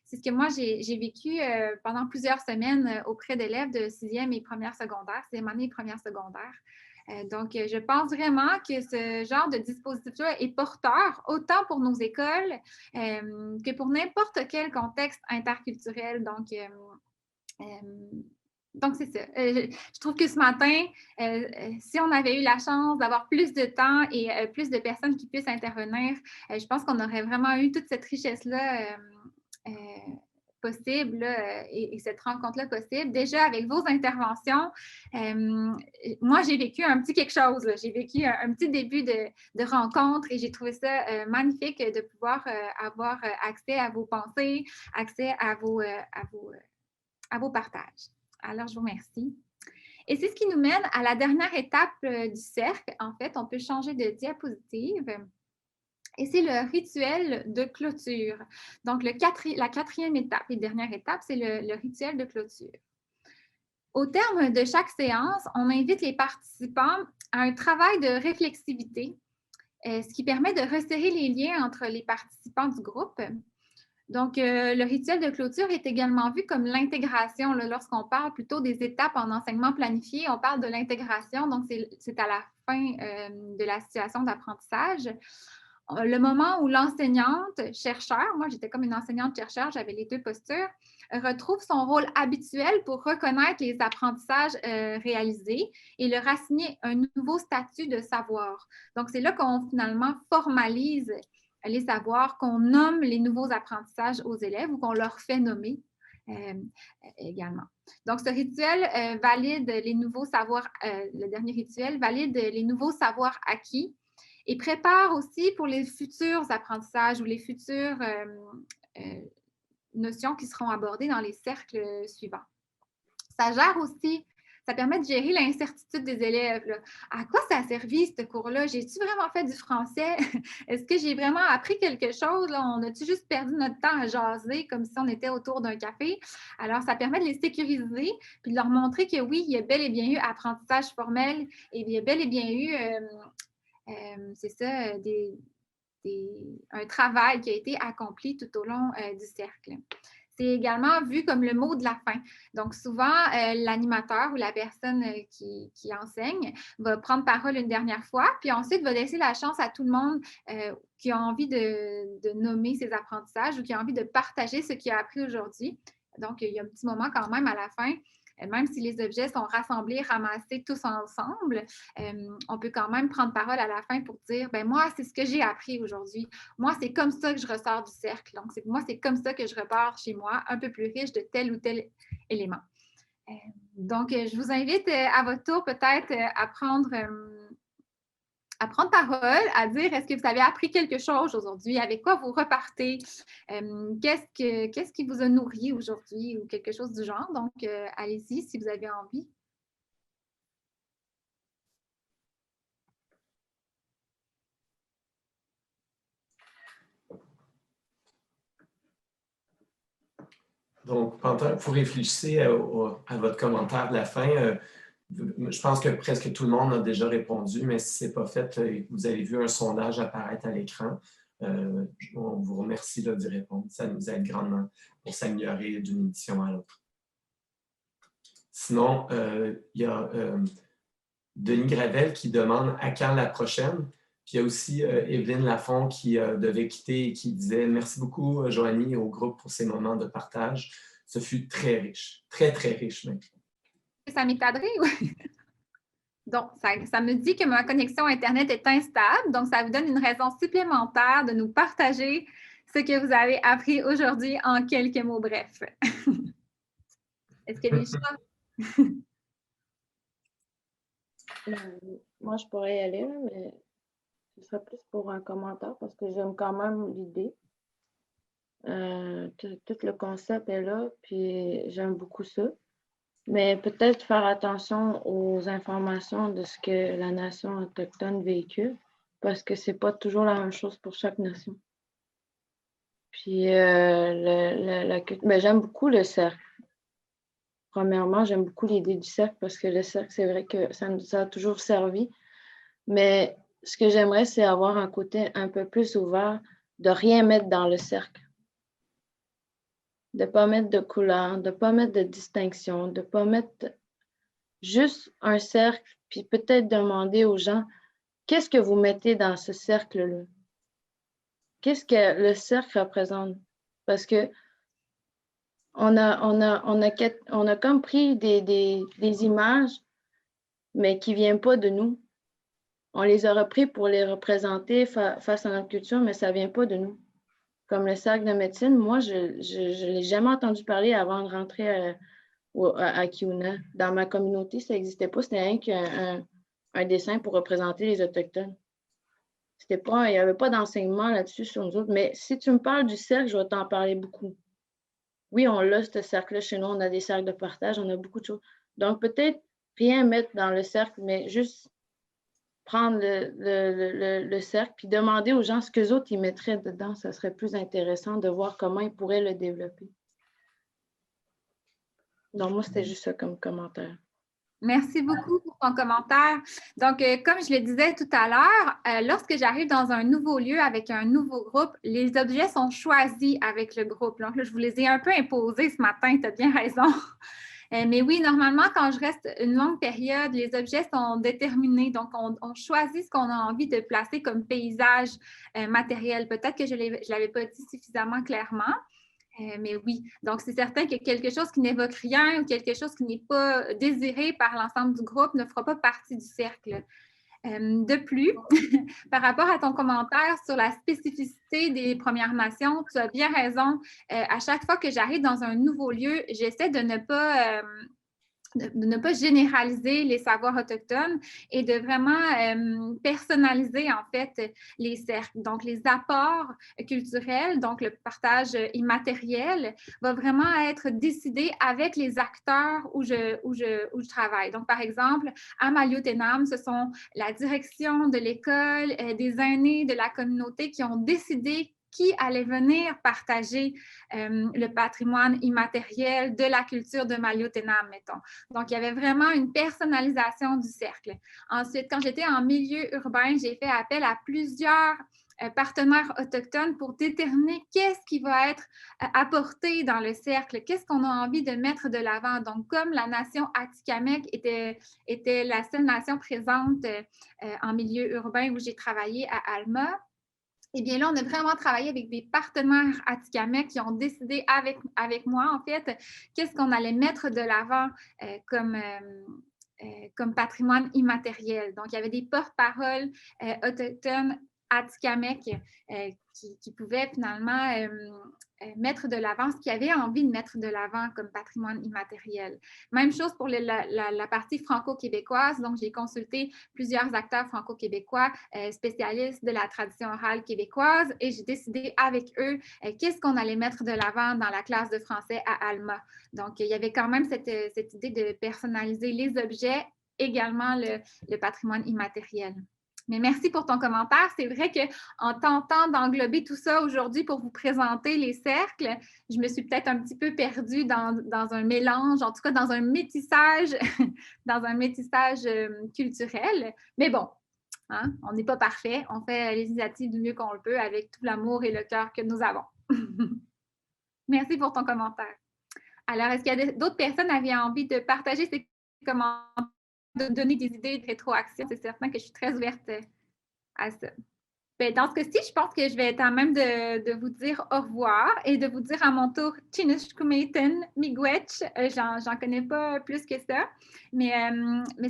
c'est ce que moi, j'ai vécu pendant plusieurs semaines auprès d'élèves de 6e et première secondaire, 6e année et première secondaire. Donc, je pense vraiment que ce genre de dispositif-là est porteur, autant pour nos écoles que pour n'importe quel contexte interculturel. Donc, c'est ça. Je trouve que ce matin, si on avait eu la chance d'avoir plus de temps et plus de personnes qui puissent intervenir, je pense qu'on aurait vraiment eu toute cette richesse-là possible là, et cette rencontre-là possible. Déjà, avec vos interventions, moi, j'ai vécu un petit quelque chose. J'ai vécu un petit début de rencontre et j'ai trouvé ça magnifique de pouvoir avoir accès à vos pensées, accès à vos partages. Alors, je vous remercie. Et c'est ce qui nous mène à la dernière étape du cercle. En fait, on peut changer de diapositive. Et c'est le rituel de clôture. Donc, la 4e étape et dernière étape, c'est le rituel de clôture. Au terme de chaque séance, on invite les participants à un travail de réflexivité, ce qui permet de resserrer les liens entre les participants du groupe. Donc, le rituel de clôture est également vu comme l'intégration. Lorsqu'on parle plutôt des étapes en enseignement planifié, on parle de l'intégration. Donc, c'est à la fin de la situation d'apprentissage. Le moment où l'enseignante chercheur, moi j'étais comme une enseignante chercheur, j'avais les 2 postures, retrouve son rôle habituel pour reconnaître les apprentissages réalisés et leur assigner un nouveau statut de savoir. Donc, c'est là qu'on finalement formalise les savoirs, qu'on nomme les nouveaux apprentissages aux élèves ou qu'on leur fait nommer également. Donc, ce rituel valide les nouveaux savoirs, le dernier rituel valide les nouveaux savoirs acquis et prépare aussi pour les futurs apprentissages ou les futures notions qui seront abordées dans les cercles suivants. Ça gère aussi, ça permet de gérer l'incertitude des élèves. Là. À quoi ça a servi, ce cours-là? J'ai-tu vraiment fait du français? Est-ce que j'ai vraiment appris quelque chose? Là? On a-tu juste perdu notre temps à jaser comme si on était autour d'un café? Alors, ça permet de les sécuriser puis de leur montrer que oui, il y a bel et bien eu apprentissage formel et il y a bel et bien eu... c'est ça, un travail qui a été accompli tout au long du cercle. C'est également vu comme le mot de la fin. Donc, souvent, l'animateur ou la personne qui enseigne va prendre parole une dernière fois, puis ensuite va laisser la chance à tout le monde qui a envie de nommer ses apprentissages ou qui a envie de partager ce qu'il a appris aujourd'hui. Donc, il y a un petit moment quand même à la fin Même si les objets sont rassemblés, ramassés tous ensemble, on peut quand même prendre parole à la fin pour dire, ben moi, c'est ce que j'ai appris aujourd'hui. Moi, c'est comme ça que je ressors du cercle. Donc, moi, c'est comme ça que je repars chez moi, un peu plus riche de tel ou tel élément. Donc, je vous invite à votre tour peut-être à prendre parole, à dire est-ce que vous avez appris quelque chose aujourd'hui, avec quoi vous repartez, qu'est-ce qui vous a nourri aujourd'hui ou quelque chose du genre. Donc, allez-y si vous avez envie. Donc, pendant que vous réfléchissez à votre commentaire de la fin, je pense que presque tout le monde a déjà répondu, mais si ce n'est pas fait, vous avez vu un sondage apparaître à l'écran. On vous remercie d'y répondre. Ça nous aide grandement pour s'améliorer d'une édition à l'autre. Sinon, il y a Denis Gravel qui demande à quand la prochaine. Puis il y a aussi Evelyne Lafont qui devait quitter et qui disait « Merci beaucoup, Joanie, au groupe pour ces moments de partage. Ce fut très riche, très, très riche même. » Ça m'est adressé, oui. Donc, ça me dit que ma connexion Internet est instable. Donc, ça vous donne une raison supplémentaire de nous partager ce que vous avez appris aujourd'hui en quelques mots brefs. Est-ce qu'il y a des choses? Moi, je pourrais y aller, là, mais ce serait plus pour un commentaire parce que j'aime quand même l'idée. Tout le concept est là, puis j'aime beaucoup ça. Mais peut-être faire attention aux informations de ce que la nation autochtone véhicule, parce que c'est pas toujours la même chose pour chaque nation. Puis j'aime beaucoup le cercle. Premièrement, j'aime beaucoup l'idée du cercle parce que le cercle, c'est vrai que ça a toujours servi. Mais ce que j'aimerais, c'est avoir un côté un peu plus ouvert, de rien mettre dans le cercle. De ne pas mettre de couleur, de ne pas mettre de distinction, de ne pas mettre juste un cercle, puis peut-être demander aux gens, qu'est-ce que vous mettez dans ce cercle-là? Qu'est-ce que le cercle représente? Parce que on a comme pris des images, mais qui ne viennent pas de nous. On les a repris pour les représenter face à notre culture, mais ça ne vient pas de nous. Comme le cercle de médecine, moi, je ne l'ai jamais entendu parler avant de rentrer à Kiuna. Dans ma communauté, ça n'existait pas. C'était rien qu'un dessin pour représenter les Autochtones. Il n'y avait pas d'enseignement là-dessus sur nous autres. Mais si tu me parles du cercle, je vais t'en parler beaucoup. Oui, on l'a, ce cercle-là chez nous. On a des cercles de partage, on a beaucoup de choses. Donc, peut-être rien mettre dans le cercle, mais juste prendre le cercle puis demander aux gens ce qu'eux autres ils mettraient dedans. Ça serait plus intéressant de voir comment ils pourraient le développer. Donc, moi, c'était juste ça comme commentaire. Merci beaucoup pour ton commentaire. Donc, comme je le disais tout à l'heure, lorsque j'arrive dans un nouveau lieu avec un nouveau groupe, les objets sont choisis avec le groupe. Donc, là, je vous les ai un peu imposés ce matin, tu as bien raison. Mais oui, normalement, quand je reste une longue période, les objets sont déterminés. Donc, on choisit ce qu'on a envie de placer comme paysage matériel. Peut-être que je ne l'avais pas dit suffisamment clairement. Mais oui, donc c'est certain que quelque chose qui n'évoque rien ou quelque chose qui n'est pas désiré par l'ensemble du groupe ne fera pas partie du cercle. De plus, par rapport à ton commentaire sur la spécificité des Premières Nations, tu as bien raison. À chaque fois que j'arrive dans un nouveau lieu, j'essaie de ne pas généraliser les savoirs autochtones et de vraiment personnaliser en fait les cercles. Donc, les apports culturels, donc le partage immatériel, va vraiment être décidé avec les acteurs où je travaille. Donc, par exemple, à Maliotenam, ce sont la direction de l'école, des aînés de la communauté qui ont décidé qui allait venir partager le patrimoine immatériel de la culture de Maliotenam, mettons. Donc, il y avait vraiment une personnalisation du cercle. Ensuite, quand j'étais en milieu urbain, j'ai fait appel à plusieurs partenaires autochtones pour déterminer qu'est-ce qui va être apporté dans le cercle, qu'est-ce qu'on a envie de mettre de l'avant. Donc, comme la nation Atikamekw était la seule nation présente en milieu urbain où j'ai travaillé à Alma, eh bien là, on a vraiment travaillé avec des partenaires Atikamekw qui ont décidé avec moi, en fait, qu'est-ce qu'on allait mettre de l'avant comme patrimoine immatériel. Donc, il y avait des porte-paroles autochtones Atikamekw qui pouvaient finalement mettre de l'avant ce qu'ils avaient envie de mettre de l'avant comme patrimoine immatériel. Même chose pour la partie franco-québécoise. Donc, j'ai consulté plusieurs acteurs franco-québécois, spécialistes de la tradition orale québécoise, et j'ai décidé avec eux qu'est-ce qu'on allait mettre de l'avant dans la classe de français à Alma. Donc, il y avait quand même cette idée de personnaliser les objets, également le patrimoine immatériel. Mais merci pour ton commentaire. C'est vrai qu'en tentant d'englober tout ça aujourd'hui pour vous présenter les cercles, je me suis peut-être un petit peu perdue dans un mélange, en tout cas dans un métissage, culturel. Mais bon, hein, on n'est pas parfait. On fait les initiatives du mieux qu'on le peut avec tout l'amour et le cœur que nous avons. Merci pour ton commentaire. Alors, est-ce qu'il y a d'autres personnes qui avaient envie de partager ces commentaires, de donner des idées de rétroaction? C'est certain que je suis très ouverte à ça. Bien, dans ce cas-ci, je pense que je vais être à même de vous dire au revoir et de vous dire à mon tour Chinishkumeiten Miigwech. J'en connais pas plus que ça, mais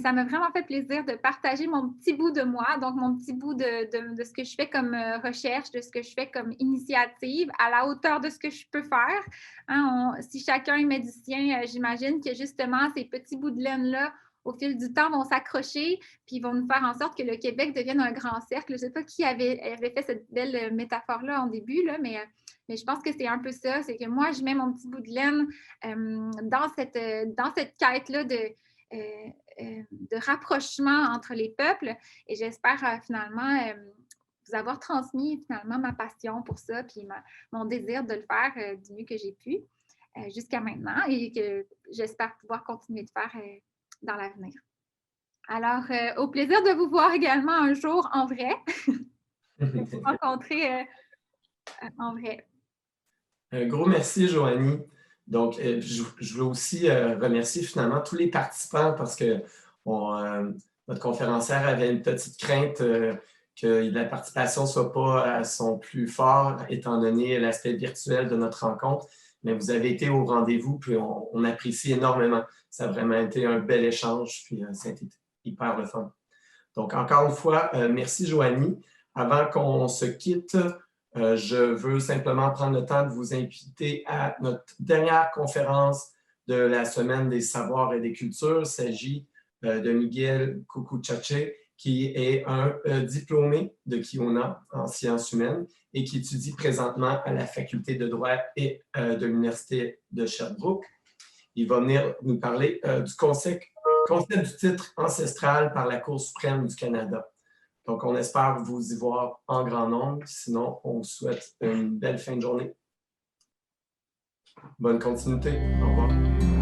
ça m'a vraiment fait plaisir de partager mon petit bout de moi, donc mon petit bout de ce que je fais comme recherche, de ce que je fais comme initiative, à la hauteur de ce que je peux faire. Hein, si chacun est médecin, j'imagine que justement ces petits bouts de laine-là, au fil du temps, vont s'accrocher, puis vont nous faire en sorte que le Québec devienne un grand cercle. Je ne sais pas qui avait fait cette belle métaphore-là en début, là, mais je pense que c'est un peu ça. C'est que moi, je mets mon petit bout de laine dans cette quête-là de rapprochement entre les peuples. Et j'espère finalement vous avoir transmis finalement ma passion pour ça, puis mon désir de le faire du mieux que j'ai pu jusqu'à maintenant, et que j'espère pouvoir continuer de faire dans l'avenir. Alors, au plaisir de vous voir également un jour en vrai, de vous rencontrer en vrai. Un gros merci, Joanie. Donc, je veux aussi remercier finalement tous les participants parce que notre conférencière avait une petite crainte que la participation ne soit pas à son plus fort, étant donné l'aspect virtuel de notre rencontre. Mais vous avez été au rendez-vous, puis on apprécie énormément. Ça a vraiment été un bel échange, puis ça a été hyper le fun. Donc, encore une fois, merci Joanie. Avant qu'on se quitte, je veux simplement prendre le temps de vous inviter à notre dernière conférence de la Semaine des savoirs et des cultures. Il s'agit de Miguel Kukuchache, qui est un diplômé de Kiona en sciences humaines et qui étudie présentement à la faculté de droit et de l'Université de Sherbrooke. Il va venir nous parler du concept du titre ancestral par la Cour suprême du Canada. Donc, on espère vous y voir en grand nombre. Sinon, on vous souhaite une belle fin de journée. Bonne continuité. Au revoir.